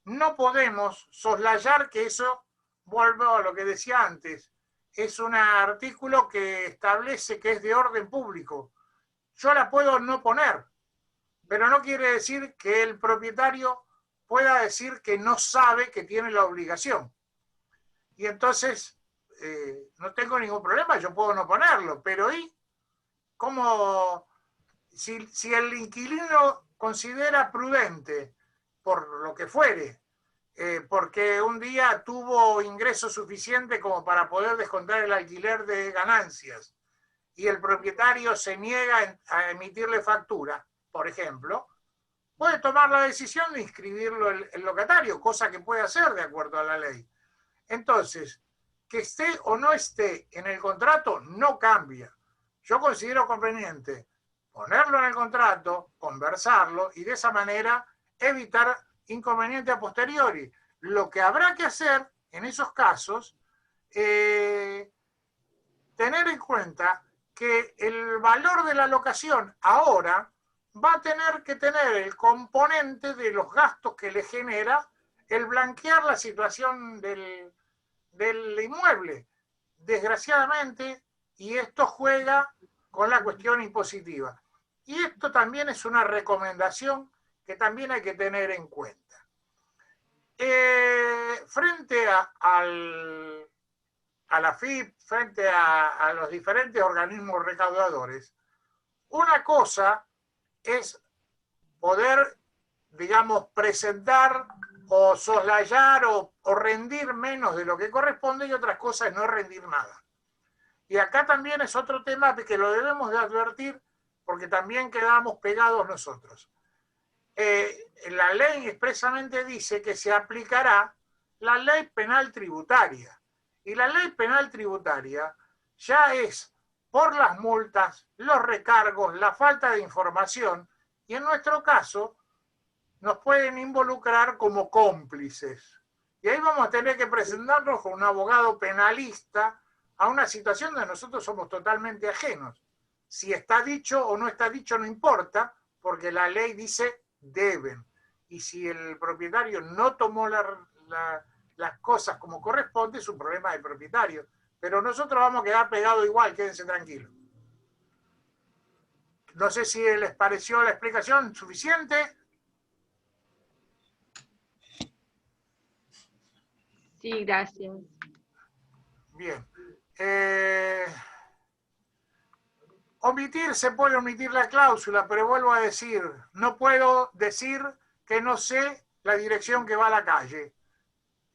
no podemos soslayar que eso, vuelvo a lo que decía antes, es un artículo que establece que es de orden público. Yo la puedo no poner, pero no quiere decir que el propietario pueda decir que no sabe que tiene la obligación. Y entonces no tengo ningún problema, yo puedo no ponerlo, pero ¿y cómo? Si el inquilino considera prudente, por lo que fuere, porque un día tuvo ingreso suficiente como para poder descontar el alquiler de ganancias y el propietario se niega a emitirle factura, por ejemplo, puede tomar la decisión de inscribirlo el locatario, cosa que puede hacer de acuerdo a la ley. Entonces, que esté o no esté en el contrato no cambia. Yo considero conveniente ponerlo en el contrato, conversarlo y de esa manera evitar inconveniente a posteriori. Lo que habrá que hacer en esos casos, tener en cuenta que el valor de la locación ahora va a tener que tener el componente de los gastos que le genera el blanquear la situación del inmueble. Desgraciadamente, y esto juega con la cuestión impositiva. Y esto también es una recomendación que también hay que tener en cuenta. Frente a la FIP, frente a los diferentes organismos recaudadores, una cosa es poder, digamos, presentar o soslayar o rendir menos de lo que corresponde, y otra cosa es no rendir nada. Y acá también es otro tema que lo debemos de advertir, porque también quedamos pegados nosotros. La ley expresamente dice que se aplicará la ley penal tributaria. Y la ley penal tributaria ya es por las multas, los recargos, la falta de información, y en nuestro caso nos pueden involucrar como cómplices. Y ahí vamos a tener que presentarnos con un abogado penalista a una situación donde nosotros somos totalmente ajenos. Si está dicho o no está dicho no importa, porque la ley dice deben. Y si el propietario no tomó las cosas como corresponde, es un problema del propietario. Pero nosotros vamos a quedar pegados igual, quédense tranquilos. No sé si les pareció la explicación suficiente. Sí, gracias. Bien. Omitir, se puede omitir la cláusula, pero vuelvo a decir, no puedo decir que no sé la dirección que va a la calle.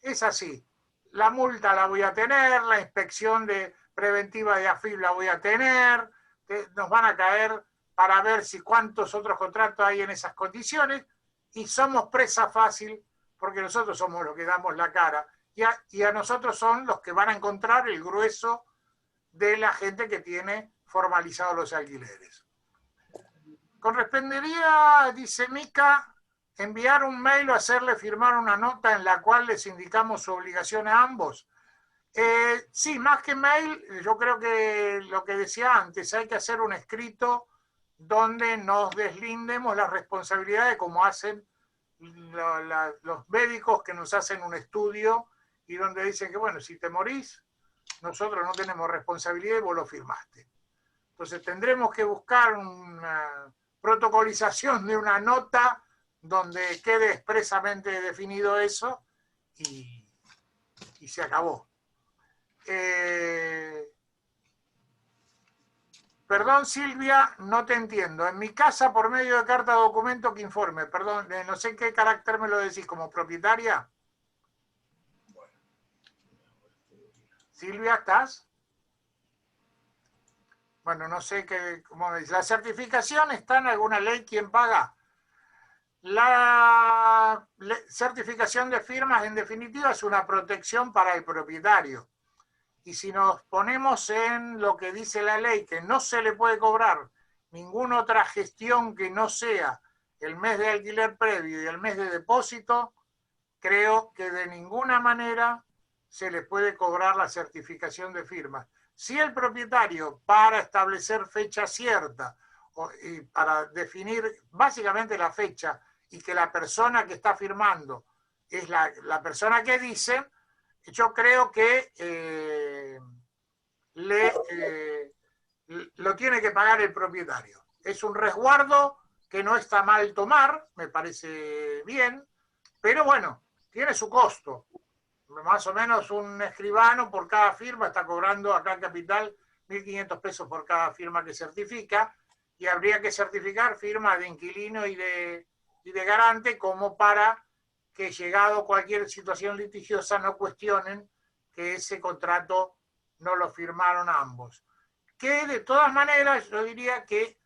Es así. La multa la voy a tener, la inspección preventiva de AFIP la voy a tener, nos van a caer para ver si cuántos otros contratos hay en esas condiciones, y somos presa fácil porque nosotros somos los que damos la cara, y a nosotros son los que van a encontrar el grueso de la gente que tiene formalizados los alquileres. Correspondería, dice Mica, enviar un mail o hacerle firmar una nota en la cual les indicamos su obligación a ambos. Sí, más que mail, yo creo que lo que decía antes, hay que hacer un escrito donde nos deslindemos las responsabilidades, como hacen los médicos que nos hacen un estudio y donde dicen que, bueno, si te morís, nosotros no tenemos responsabilidad y vos lo firmaste. Entonces tendremos que buscar una protocolización de una nota donde quede expresamente definido eso y se acabó. Perdón, Silvia, no te entiendo. En mi casa, por medio de carta de documento que informe. Perdón, no sé en qué carácter me lo decís, ¿como propietaria? Silvia, ¿estás? Bueno, no sé qué, cómo dice. ¿La certificación está en alguna ley? ¿Quién paga? La certificación de firmas, en definitiva, es una protección para el propietario. Y si nos ponemos en lo que dice la ley, que no se le puede cobrar ninguna otra gestión que no sea el mes de alquiler previo y el mes de depósito, creo que de ninguna manera se le puede cobrar la certificación de firmas. Si el propietario, para establecer fecha cierta y para definir básicamente la fecha y que la persona que está firmando es la persona que dice, yo creo que lo tiene que pagar el propietario. Es un resguardo que no está mal tomar, me parece bien, pero bueno, tiene su costo. Más o menos un escribano por cada firma está cobrando acá en Capital 1.500 pesos por cada firma que certifica, y habría que certificar firmas de inquilino y de garante como para que, llegado cualquier situación litigiosa, no cuestionen que ese contrato no lo firmaron ambos. Que de todas maneras yo diría que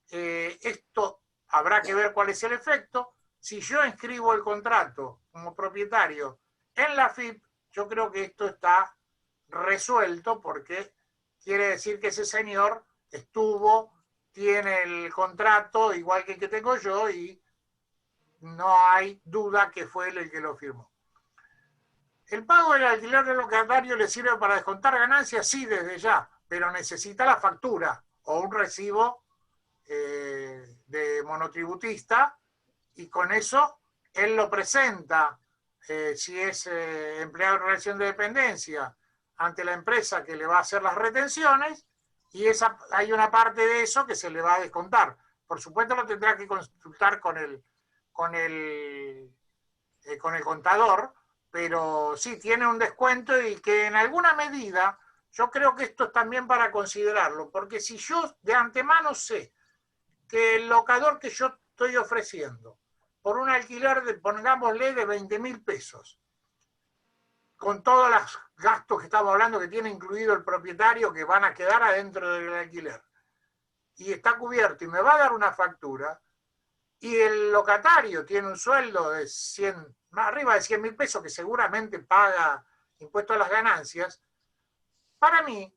esto habrá que ver cuál es el efecto. Si yo inscribo el contrato como propietario en la AFIP, yo creo que esto está resuelto, porque quiere decir que ese señor tiene el contrato igual que el que tengo yo y no hay duda que fue él el que lo firmó. ¿El pago del alquiler del locatario le sirve para descontar ganancias? Sí, desde ya, pero necesita la factura o un recibo de monotributista, y con eso él lo presenta, si es empleado en relación de dependencia, ante la empresa que le va a hacer las retenciones, y hay una parte de eso que se le va a descontar. Por supuesto lo tendrá que consultar con el contador, pero sí tiene un descuento, y que en alguna medida yo creo que esto es también para considerarlo, porque si yo de antemano sé que el locador que yo estoy ofreciendo por un alquiler de, pongámosle, de 20.000 pesos, con todos los gastos que estamos hablando que tiene incluido el propietario, que van a quedar adentro del alquiler, y está cubierto y me va a dar una factura, y el locatario tiene un sueldo de 100, más arriba de 100.000 pesos, que seguramente paga impuesto a las ganancias, para mí,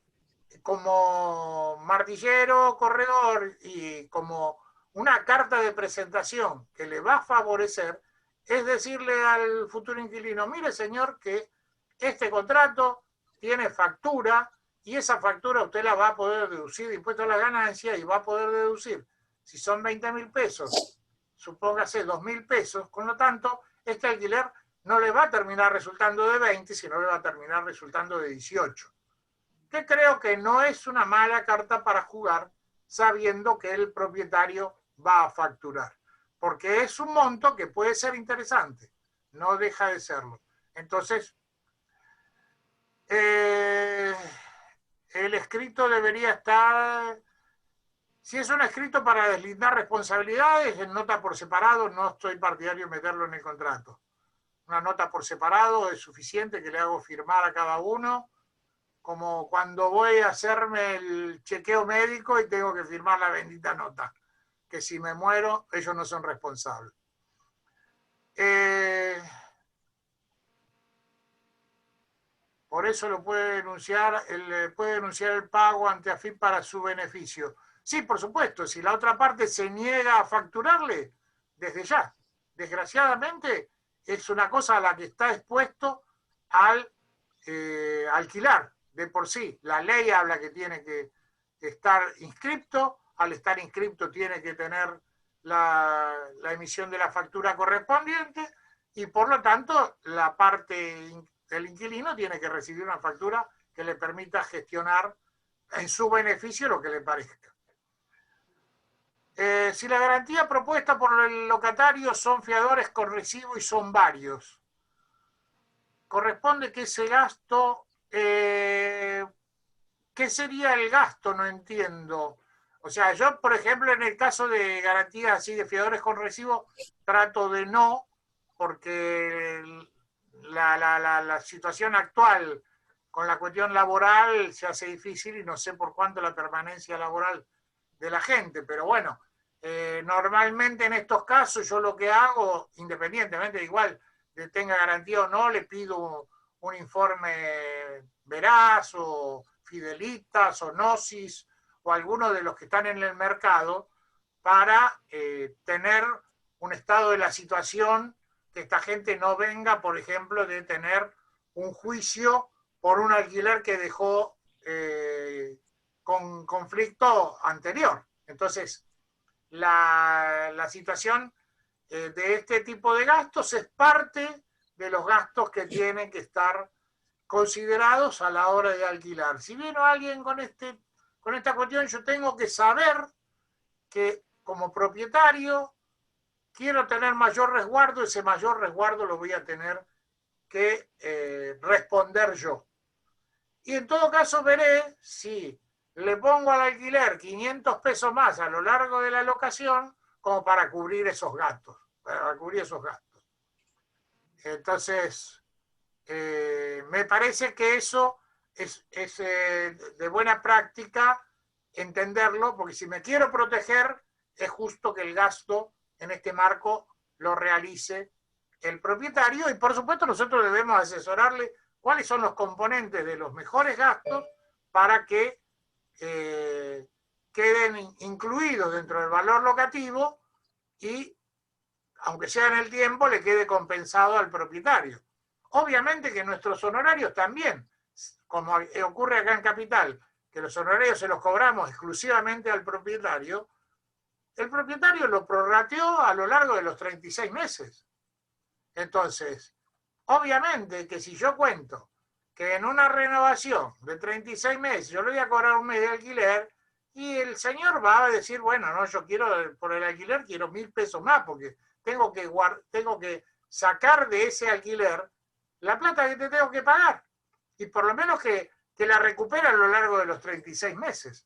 como martillero, corredor, y como una carta de presentación que le va a favorecer, es decirle al futuro inquilino: mire, señor, que este contrato tiene factura, y esa factura usted la va a poder deducir de impuesto a las ganancias, y va a poder deducir, si son 20.000 pesos, supóngase 2.000 pesos, con lo tanto, este alquiler no le va a terminar resultando de 20, sino le va a terminar resultando de 18. Que creo que no es una mala carta para jugar, sabiendo que el propietario va a facturar, porque es un monto que puede ser interesante, no deja de serlo. Entonces, el escrito debería estar, si es un escrito para deslindar responsabilidades, en nota por separado. No estoy partidario de meterlo en el contrato. Una nota por separado es suficiente, que le hago firmar a cada uno, como cuando voy a hacerme el chequeo médico y tengo que firmar la bendita nota, que si me muero ellos no son responsables. Por eso lo puede denunciar el pago ante AFIP para su beneficio. Sí, por supuesto, si la otra parte se niega a facturarle, desde ya, desgraciadamente, es una cosa a la que está expuesto al alquilar de por sí. La ley habla que tiene que estar inscripto, al estar inscripto tiene que tener la emisión de la factura correspondiente, y por lo tanto la parte del inquilino tiene que recibir una factura que le permita gestionar en su beneficio lo que le parezca. Si la garantía propuesta por el locatario son fiadores con recibo y son varios, corresponde que ese gasto, ¿qué sería el gasto? No entiendo. O sea, yo, por ejemplo, en el caso de garantías así de fiadores con recibo, trato de no, porque la situación actual con la cuestión laboral se hace difícil y no sé por cuánto la permanencia laboral de la gente, pero bueno, normalmente en estos casos yo lo que hago, independientemente igual de tenga garantía o no, le pido un informe veraz o Fidelitas o Gnosis o alguno de los que están en el mercado para tener un estado de la situación, que esta gente no venga, por ejemplo, de tener un juicio por un alquiler que dejó con conflicto anterior. Entonces, la situación de este tipo de gastos es parte de los gastos que tienen que estar considerados a la hora de alquilar. Si viene alguien con esta cuestión, yo tengo que saber que como propietario quiero tener mayor resguardo, ese mayor resguardo lo voy a tener que responder yo. Y en todo caso veré si le pongo al alquiler 500 pesos más a lo largo de la locación como para cubrir esos gastos. Entonces, me parece que eso es de buena práctica entenderlo, porque si me quiero proteger, es justo que el gasto en este marco lo realice el propietario, y por supuesto nosotros debemos asesorarle cuáles son los componentes de los mejores gastos para que queden incluidos dentro del valor locativo y, aunque sea en el tiempo, le quede compensado al propietario. Obviamente que nuestros honorarios también, como ocurre acá en Capital, que los honorarios se los cobramos exclusivamente al propietario, el propietario lo prorrateó a lo largo de los 36 meses. Entonces, obviamente que si yo cuento que en una renovación de 36 meses yo le voy a cobrar un mes de alquiler, y el señor va a decir, bueno, no, yo quiero, por el alquiler quiero 1.000 pesos más, porque tengo que sacar de ese alquiler la plata que te tengo que pagar, y por lo menos que la recupera a lo largo de los 36 meses.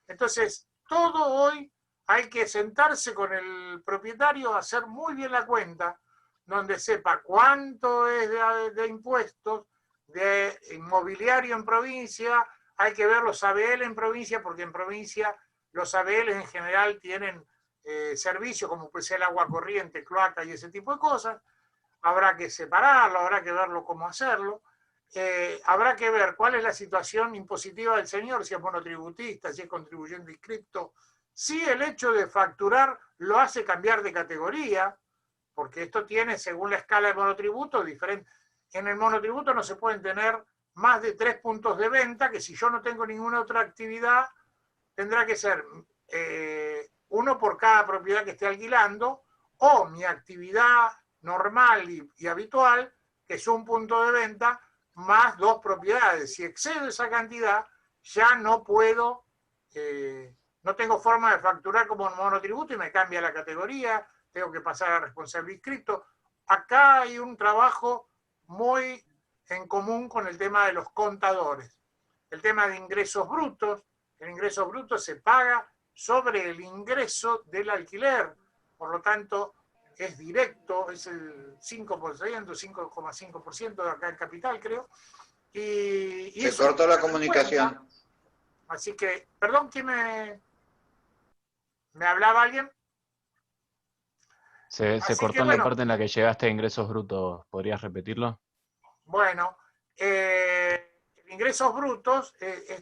Entonces, todo hoy hay que sentarse con el propietario, hacer muy bien la cuenta, donde sepa cuánto es de impuestos, de inmobiliario en provincia, hay que ver los ABL en provincia, porque en provincia los ABL en general tienen servicios como puede ser el agua corriente, cloaca y ese tipo de cosas. Habrá que separarlo, habrá que verlo cómo hacerlo. Habrá que ver cuál es la situación impositiva del señor, si es monotributista, si es contribuyente inscripto, si el hecho de facturar lo hace cambiar de categoría, porque esto tiene, según la escala de monotributo, diferente. En el monotributo no se pueden tener más de 3 puntos de venta, que si yo no tengo ninguna otra actividad, tendrá que ser uno por cada propiedad que esté alquilando, o mi actividad normal y habitual, que es un punto de venta, más 2 propiedades. Si excedo esa cantidad, ya no puedo, no tengo forma de facturar como monotributo y me cambia la categoría, tengo que pasar a responsable inscripto. Acá hay un trabajo muy en común con el tema de los contadores. El tema de ingresos brutos, el ingreso bruto se paga sobre el ingreso del alquiler, por lo tanto es directo, es el 5%, 5,5% de acá en Capital, creo. Y se cortó la comunicación. Así que, perdón, ¿quién me hablaba alguien? Se cortó en la parte en la que llegaste a ingresos brutos. ¿Podrías repetirlo? Bueno, ingresos brutos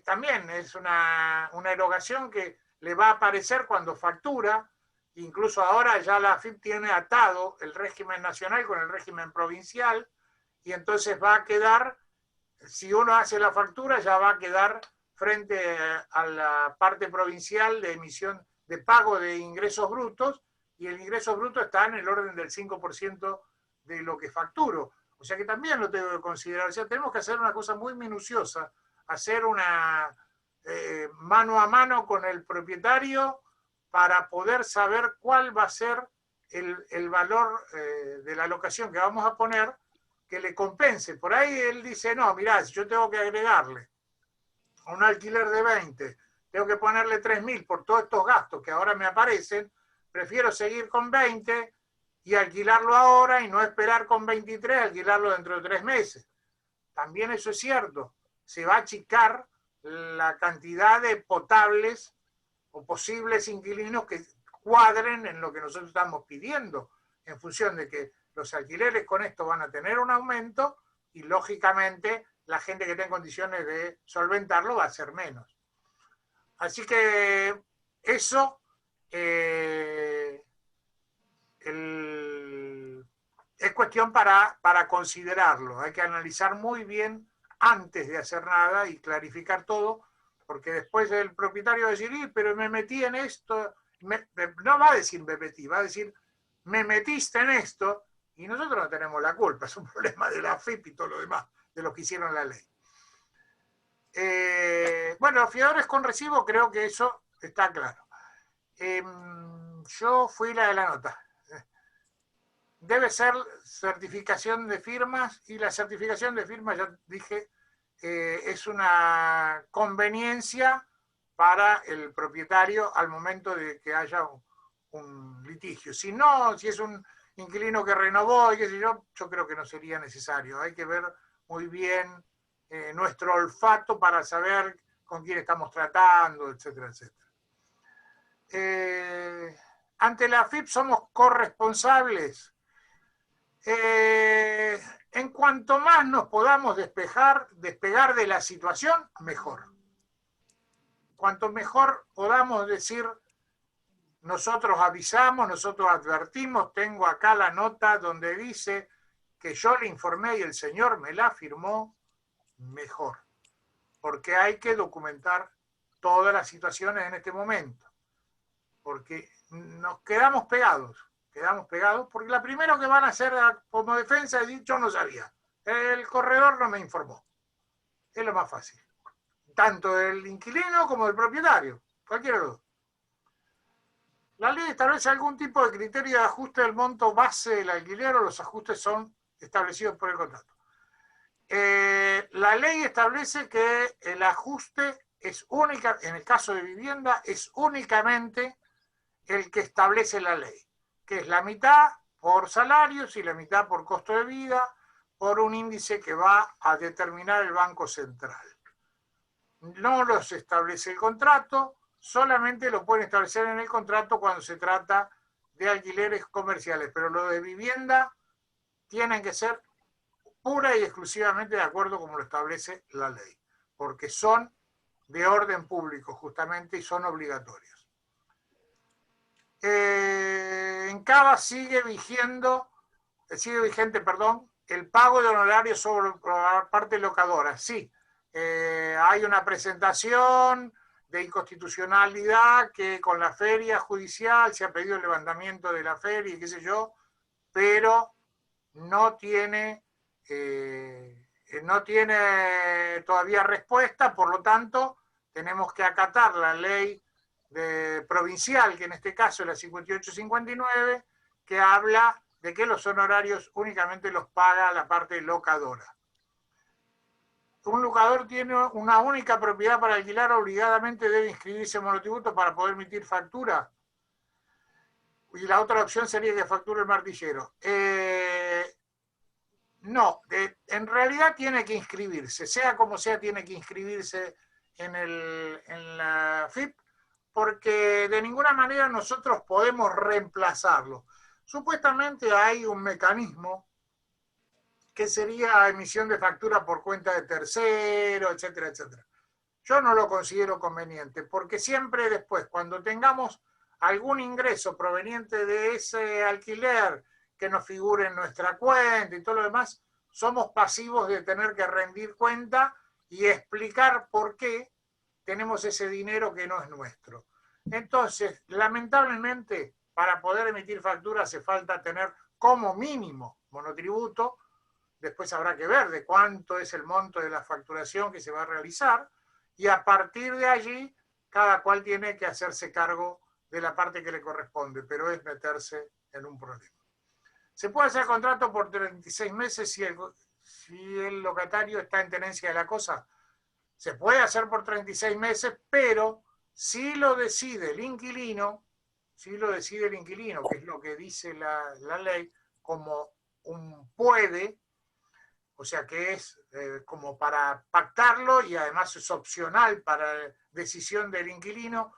también es una erogación que le va a aparecer cuando factura. Incluso ahora ya la AFIP tiene atado el régimen nacional con el régimen provincial, y entonces va a quedar, si uno hace la factura, ya va a quedar frente a la parte provincial de emisión de pago de ingresos brutos, y el ingreso bruto está en el orden del 5% de lo que facturo. O sea que también lo tengo que considerar. O sea, tenemos que hacer una cosa muy minuciosa, hacer una mano a mano con el propietario para poder saber cuál va a ser el valor de la locación que vamos a poner que le compense. Por ahí él dice, no, mirá, si yo tengo que agregarle a un alquiler de 20, tengo que ponerle 3.000 por todos estos gastos que ahora me aparecen, prefiero seguir con 20 y alquilarlo ahora y no esperar con 23, alquilarlo dentro de 3 meses. También eso es cierto, se va a achicar la cantidad de potables o posibles inquilinos que cuadren en lo que nosotros estamos pidiendo, en función de que los alquileres con esto van a tener un aumento y lógicamente la gente que tenga condiciones de solventarlo va a ser menos. Así que eso es cuestión para considerarlo. Hay que analizar muy bien antes de hacer nada y clarificar todo, porque después el propietario va a decir, pero me metí en esto, no va a decir me metí, va a decir me metiste en esto, y nosotros no tenemos la culpa, es un problema de la AFIP y todo lo demás, de los que hicieron la ley. Bueno, los fiadores con recibo, creo que eso está claro. Yo fui la de la nota. Debe ser certificación de firmas, y la certificación de firmas, ya dije, es una conveniencia para el propietario al momento de que haya un litigio. Si no, si es un inquilino que renovó y qué sé yo creo que no sería necesario. Hay que ver muy bien nuestro olfato para saber con quién estamos tratando, etcétera, etcétera. Ante la AFIP somos corresponsables. En cuanto más nos podamos despegar de la situación, mejor. Cuanto mejor podamos decir, nosotros avisamos, nosotros advertimos, tengo acá la nota donde dice que yo le informé y el señor me la firmó, mejor. Porque hay que documentar todas las situaciones en este momento. Porque nos quedamos pegados, porque la primera que van a hacer como defensa es, yo no sabía, el corredor no me informó. Es lo más fácil. Tanto del inquilino como del propietario, cualquiera de los dos. La ley establece algún tipo de criterio de ajuste del monto base del alquiler, o los ajustes son establecidos por el contrato. La ley establece que el ajuste es única, en el caso de vivienda, es únicamente el que establece la ley, que es la mitad por salarios y la mitad por costo de vida, por un índice que va a determinar el Banco Central. No los establece el contrato, solamente lo pueden establecer en el contrato cuando se trata de alquileres comerciales, pero lo de vivienda tienen que ser pura y exclusivamente de acuerdo como lo establece la ley, porque son de orden público justamente y son obligatorios. En Cava sigue vigente, el pago de honorarios sobre la parte locadora. Sí, hay una presentación de inconstitucionalidad que con la feria judicial se ha pedido el levantamiento de la feria y qué sé yo, pero no tiene todavía respuesta, por lo tanto tenemos que acatar la ley provincial, que en este caso es la 5859, que habla de que los honorarios únicamente los paga la parte locadora. Un locador tiene una única propiedad para alquilar, obligadamente debe inscribirse en monotributo para poder emitir factura. Y la otra opción sería que facture el martillero. No, en realidad tiene que inscribirse, sea como sea, tiene que inscribirse en la FIP, porque de ninguna manera nosotros podemos reemplazarlo. Supuestamente hay un mecanismo que sería emisión de factura por cuenta de tercero, etcétera, etcétera. Yo no lo considero conveniente, porque siempre después, cuando tengamos algún ingreso proveniente de ese alquiler que nos figure en nuestra cuenta y todo lo demás, somos pasivos de tener que rendir cuenta y explicar por qué tenemos ese dinero que no es nuestro. Entonces, lamentablemente, para poder emitir factura hace falta tener como mínimo monotributo. Después habrá que ver de cuánto es el monto de la facturación que se va a realizar, y a partir de allí cada cual tiene que hacerse cargo de la parte que le corresponde, pero es meterse en un problema. Se puede hacer contrato por 36 meses si el locatario está en tenencia de la cosa. Se puede hacer por 36 meses, pero si lo decide el inquilino, que es lo que dice la ley, como un puede, o sea que es como para pactarlo y además es opcional para decisión del inquilino,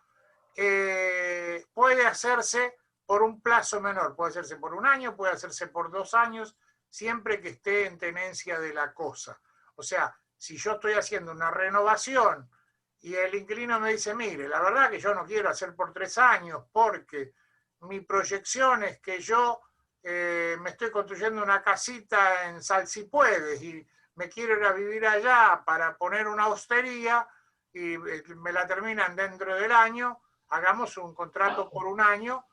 puede hacerse por un plazo menor, puede hacerse por 1 año, puede hacerse por 2 años, siempre que esté en tenencia de la cosa. O sea, si yo estoy haciendo una renovación y el inquilino me dice, mire, la verdad que yo no quiero hacer por 3 años porque mi proyección es que yo me estoy construyendo una casita en Salsipuedes y me quiero ir a vivir allá para poner una hostería y me la terminan dentro del año, hagamos un contrato por 1 año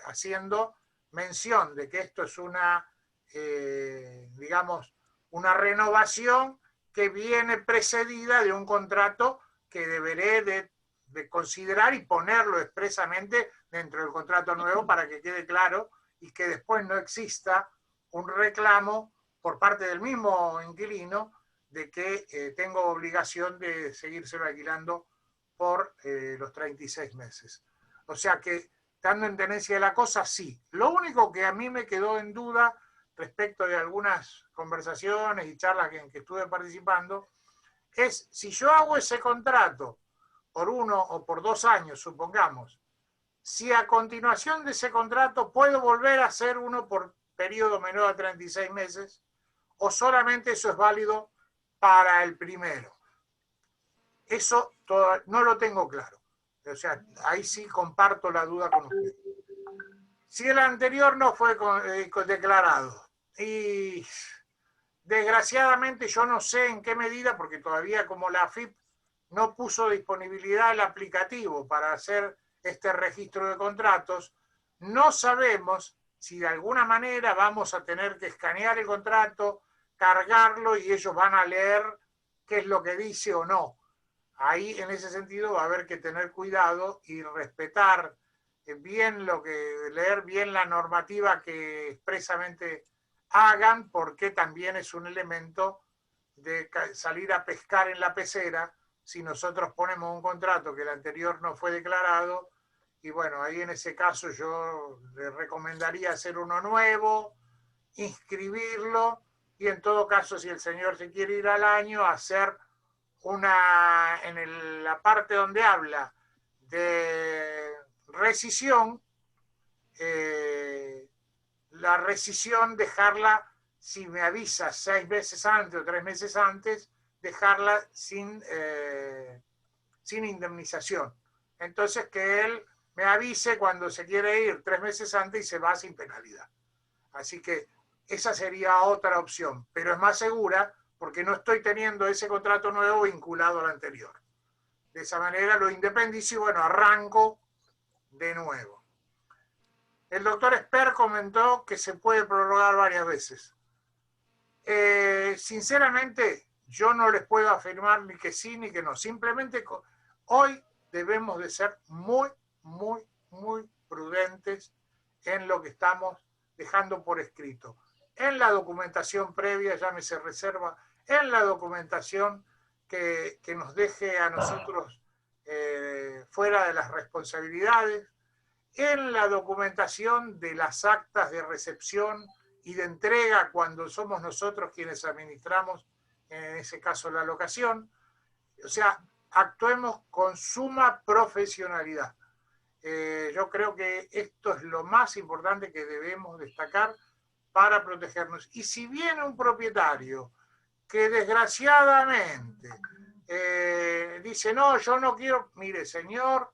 haciendo mención de que esto es una, digamos, una renovación que viene precedida de un contrato que deberé de considerar y ponerlo expresamente dentro del contrato nuevo para que quede claro y que después no exista un reclamo por parte del mismo inquilino de que tengo obligación de seguírselo alquilando por los 36 meses. O sea que, estando en tenencia de la cosa, sí. Lo único que a mí me quedó en duda respecto de algunas conversaciones y charlas en que estuve participando, es si yo hago ese contrato por 1 o por 2 años, supongamos, si a continuación de ese contrato puedo volver a hacer uno por periodo menor a 36 meses, o solamente eso es válido para el primero. Eso no lo tengo claro. O sea, ahí sí comparto la duda con usted. Si el anterior no fue declarado, y desgraciadamente yo no sé en qué medida, porque todavía como la AFIP no puso disponibilidad el aplicativo para hacer este registro de contratos, no sabemos si de alguna manera vamos a tener que escanear el contrato, cargarlo y ellos van a leer qué es lo que dice o no. Ahí en ese sentido va a haber que tener cuidado y respetar bien leer bien la normativa que expresamente hagan, porque también es un elemento de salir a pescar en la pecera si nosotros ponemos un contrato que el anterior no fue declarado. Y bueno, ahí en ese caso yo le recomendaría hacer uno nuevo, inscribirlo y en todo caso, si el señor se quiere ir al año, hacer en la parte donde habla de rescisión, la rescisión dejarla, si me avisa 6 meses antes o 3 meses antes, dejarla sin indemnización. Entonces que él me avise cuando se quiere ir 3 meses antes y se va sin penalidad. Así que esa sería otra opción, pero es más segura porque no estoy teniendo ese contrato nuevo vinculado al anterior. De esa manera lo independizo y bueno, arranco de nuevo. El doctor Esper comentó que se puede prorrogar varias veces. Sinceramente, yo no les puedo afirmar ni que sí ni que no. Simplemente hoy debemos de ser muy, muy, muy prudentes en lo que estamos dejando por escrito. En la documentación previa, llámese reserva, en la documentación que nos deje a nosotros fuera de las responsabilidades, en la documentación de las actas de recepción y de entrega cuando somos nosotros quienes administramos, en ese caso, la locación. O sea, actuemos con suma profesionalidad. Yo creo que esto es lo más importante que debemos destacar para protegernos. Y si viene un propietario que desgraciadamente dice, no, yo no quiero, mire señor,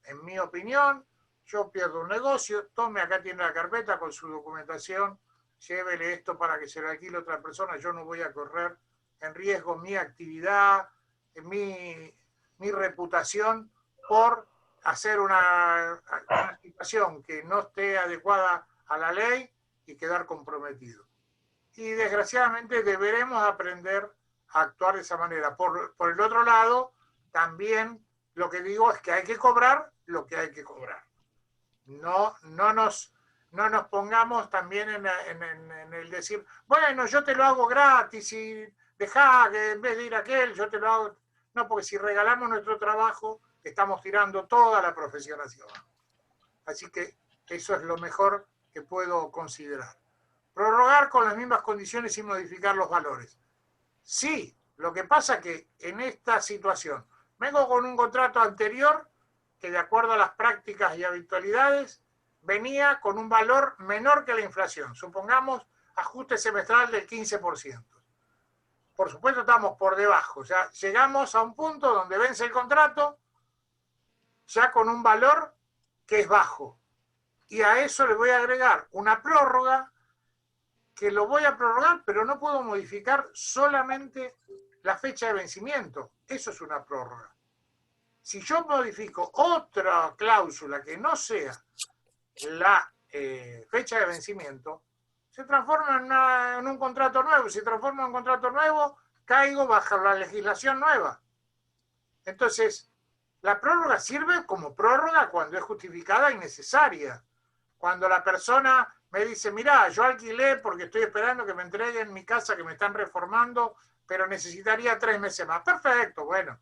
en mi opinión, yo pierdo un negocio, tome, acá tiene la carpeta con su documentación, llévele esto para que se lo alquile a otra persona, yo no voy a correr en riesgo mi actividad, mi reputación por hacer una situación que no esté adecuada a la ley y quedar comprometido. Y desgraciadamente deberemos aprender actuar de esa manera. Por el otro lado, también lo que digo es que hay que cobrar lo que hay que cobrar. No nos pongamos también en el decir, bueno, yo te lo hago gratis y dejá que en vez de ir a aquel, yo te lo hago. No, porque si regalamos nuestro trabajo, estamos tirando toda la profesión hacia abajo. Así que eso es lo mejor que puedo considerar. Prorrogar con las mismas condiciones sin modificar los valores. Sí, lo que pasa es que en esta situación vengo con un contrato anterior que de acuerdo a las prácticas y habitualidades venía con un valor menor que la inflación. Supongamos ajuste semestral del 15%. Por supuesto estamos por debajo. O sea, llegamos a un punto donde vence el contrato ya con un valor que es bajo. Y a eso le voy a agregar una prórroga que lo voy a prorrogar, pero no puedo modificar solamente la fecha de vencimiento. Eso es una prórroga. Si yo modifico otra cláusula que no sea la fecha de vencimiento, se transforma en un contrato nuevo. Si se transforma en un contrato nuevo, caigo bajo la legislación nueva. Entonces, la prórroga sirve como prórroga cuando es justificada y necesaria. Cuando la persona me dice, mirá, yo alquilé porque estoy esperando que me entreguen mi casa que me están reformando, pero necesitaría 3 meses más. Perfecto, bueno.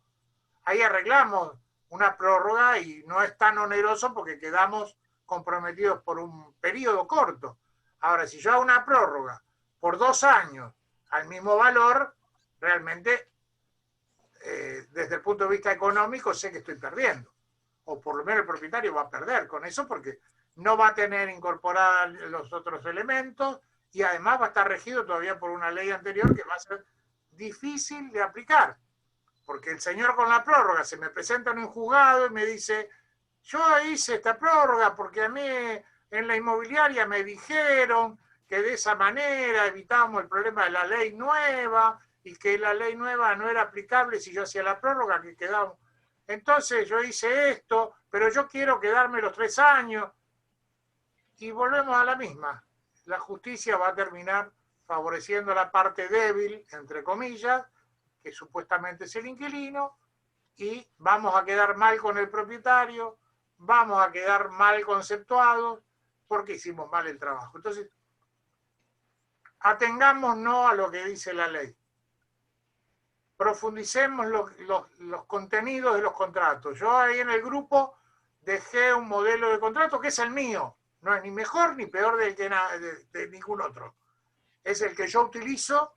Ahí arreglamos una prórroga y no es tan oneroso porque quedamos comprometidos por un periodo corto. Ahora, si yo hago una prórroga por 2 años al mismo valor, realmente, desde el punto de vista económico, sé que estoy perdiendo. O por lo menos el propietario va a perder con eso porque no va a tener incorporados los otros elementos y además va a estar regido todavía por una ley anterior que va a ser difícil de aplicar. Porque el señor con la prórroga se me presenta en un juzgado y me dice, yo hice esta prórroga porque a mí en la inmobiliaria me dijeron que de esa manera evitábamos el problema de la ley nueva y que la ley nueva no era aplicable si yo hacía la prórroga, que quedaba. Entonces yo hice esto, pero yo quiero quedarme los 3 años. Y volvemos a la misma. La justicia va a terminar favoreciendo la parte débil, entre comillas, que supuestamente es el inquilino, y vamos a quedar mal con el propietario, vamos a quedar mal conceptuados, porque hicimos mal el trabajo. Entonces, atengámonos a lo que dice la ley. Profundicemos los contenidos de los contratos. Yo ahí en el grupo dejé un modelo de contrato que es el mío. No es ni mejor ni peor de ningún otro. Es el que yo utilizo.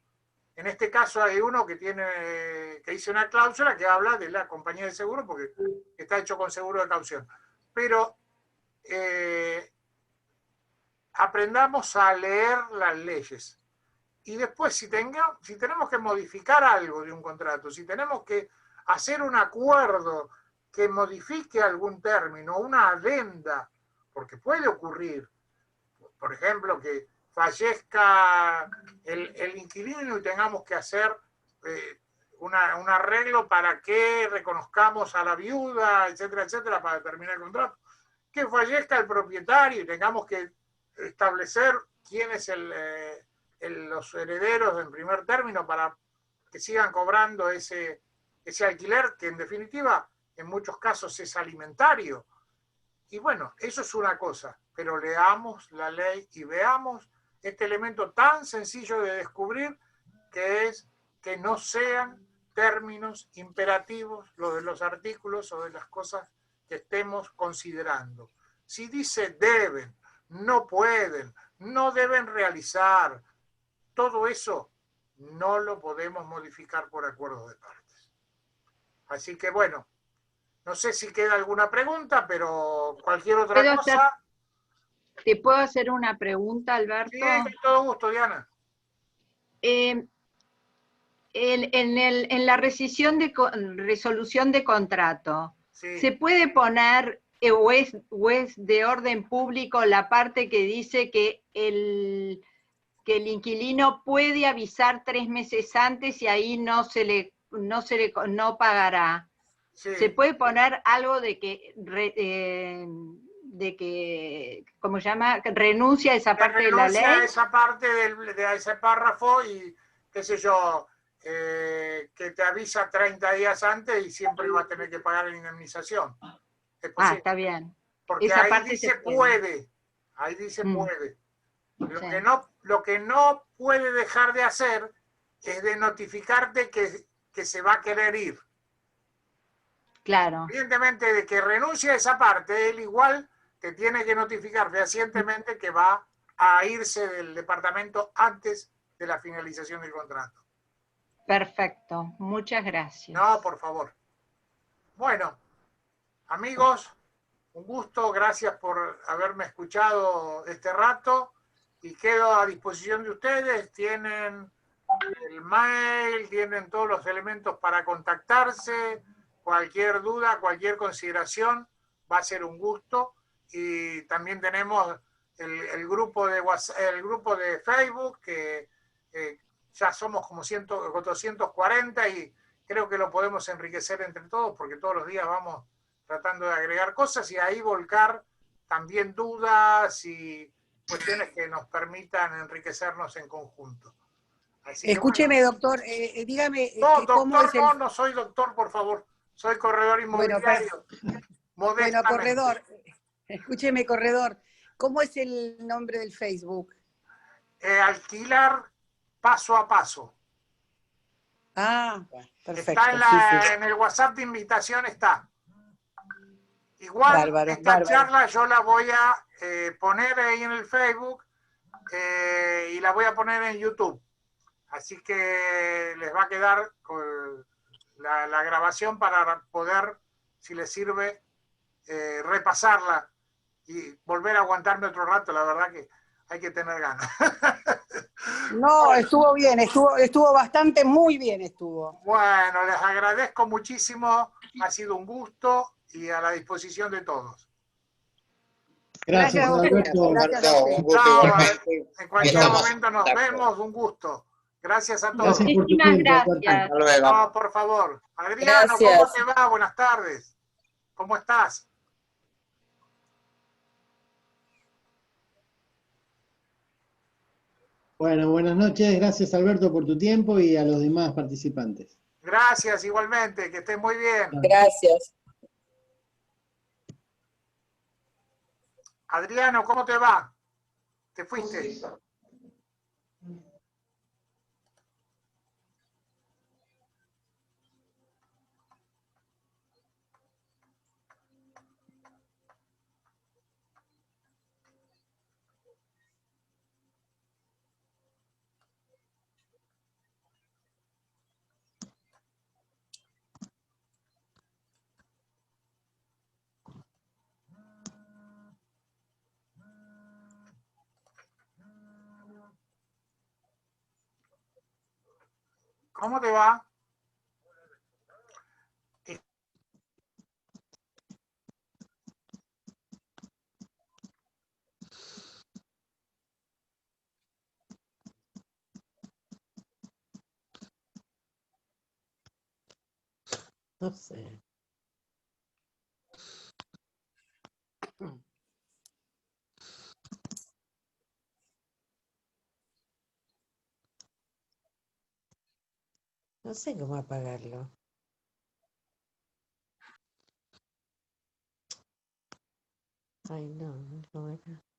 En este caso hay uno que hice una cláusula que habla de la compañía de seguro porque está hecho con seguro de caución. Pero aprendamos a leer las leyes. Y después, si tenemos que modificar algo de un contrato, si tenemos que hacer un acuerdo que modifique algún término, una adenda, porque puede ocurrir, por ejemplo, que fallezca el inquilino y tengamos que hacer un arreglo para que reconozcamos a la viuda, etcétera, etcétera, para terminar el contrato. Que fallezca el propietario y tengamos que establecer quién es los herederos en primer término para que sigan cobrando ese alquiler, que en definitiva en muchos casos es alimentario. Y bueno, eso es una cosa, pero leamos la ley y veamos este elemento tan sencillo de descubrir, que es que no sean términos imperativos los de los artículos o de las cosas que estemos considerando. Si dice deben, no pueden, no deben realizar, todo eso no lo podemos modificar por acuerdo de partes. Así que bueno, no sé si queda alguna pregunta, pero cualquier otra cosa. ¿Te puedo hacer una pregunta, Alberto? Sí, con todo gusto, Diana. En la resolución de contrato, sí. ¿Se puede poner, o es de orden público, la parte que dice que el inquilino puede avisar 3 meses antes y ahí no pagará? Sí. ¿Se puede poner algo de que ¿cómo se llama? Que renuncia a esa parte de la ley. Renuncia a esa parte de ese párrafo y, qué sé yo, que te avisa 30 días antes y siempre va a tener que pagar la indemnización. Está bien. Porque Esa ahí parte dice puede. Ahí dice puede. Sí. Lo que no puede dejar de hacer es de notificarte que se va a querer ir. Claro. Evidentemente, de que renuncie a esa parte, él igual te tiene que notificar fehacientemente que va a irse del departamento antes de la finalización del contrato. Perfecto, muchas gracias. No, por favor. Bueno, amigos, un gusto, gracias por haberme escuchado este rato y quedo a disposición de ustedes. Tienen el mail, tienen todos los elementos para contactarse. Cualquier duda, cualquier consideración, va a ser un gusto. Y también tenemos el grupo de WhatsApp, el grupo de Facebook, que ya somos como 440 y creo que lo podemos enriquecer entre todos, porque todos los días vamos tratando de agregar cosas y ahí volcar también dudas y cuestiones que nos permitan enriquecernos en conjunto. Así Escúcheme, bueno, doctor, dígame... No, ¿cómo doctor, es el... no soy doctor, por favor. Soy corredor inmobiliario. Bueno, corredor, escúcheme, corredor, ¿cómo es el nombre del Facebook? Alquilar paso a paso. Perfecto. Está en el WhatsApp de invitación, está. Igual, esta charla yo la voy a poner ahí en el Facebook y la voy a poner en YouTube. Así que les va a quedar la grabación para poder, si les sirve, repasarla y volver a aguantarme otro rato. La verdad que hay que tener ganas. No, estuvo bien, estuvo bastante, muy bien estuvo. Bueno, les agradezco muchísimo, ha sido un gusto y a la disposición de todos. Gracias, Alberto. Un gusto igualmente. En cualquier momento nos vemos, un gusto. Gracias a todos. Gracias por tu tiempo, Alberto. Hasta luego. No, por favor. Adriano, ¿cómo te va? Buenas tardes. ¿Cómo estás? Bueno, buenas noches. Gracias, Alberto, por tu tiempo y a los demás participantes. Gracias, igualmente. Que estés muy bien. Gracias. Adriano, ¿cómo te va? ¿Te fuiste? ¿Cómo te va? No sé. No sé cómo apagarlo. Ay, no, no acá.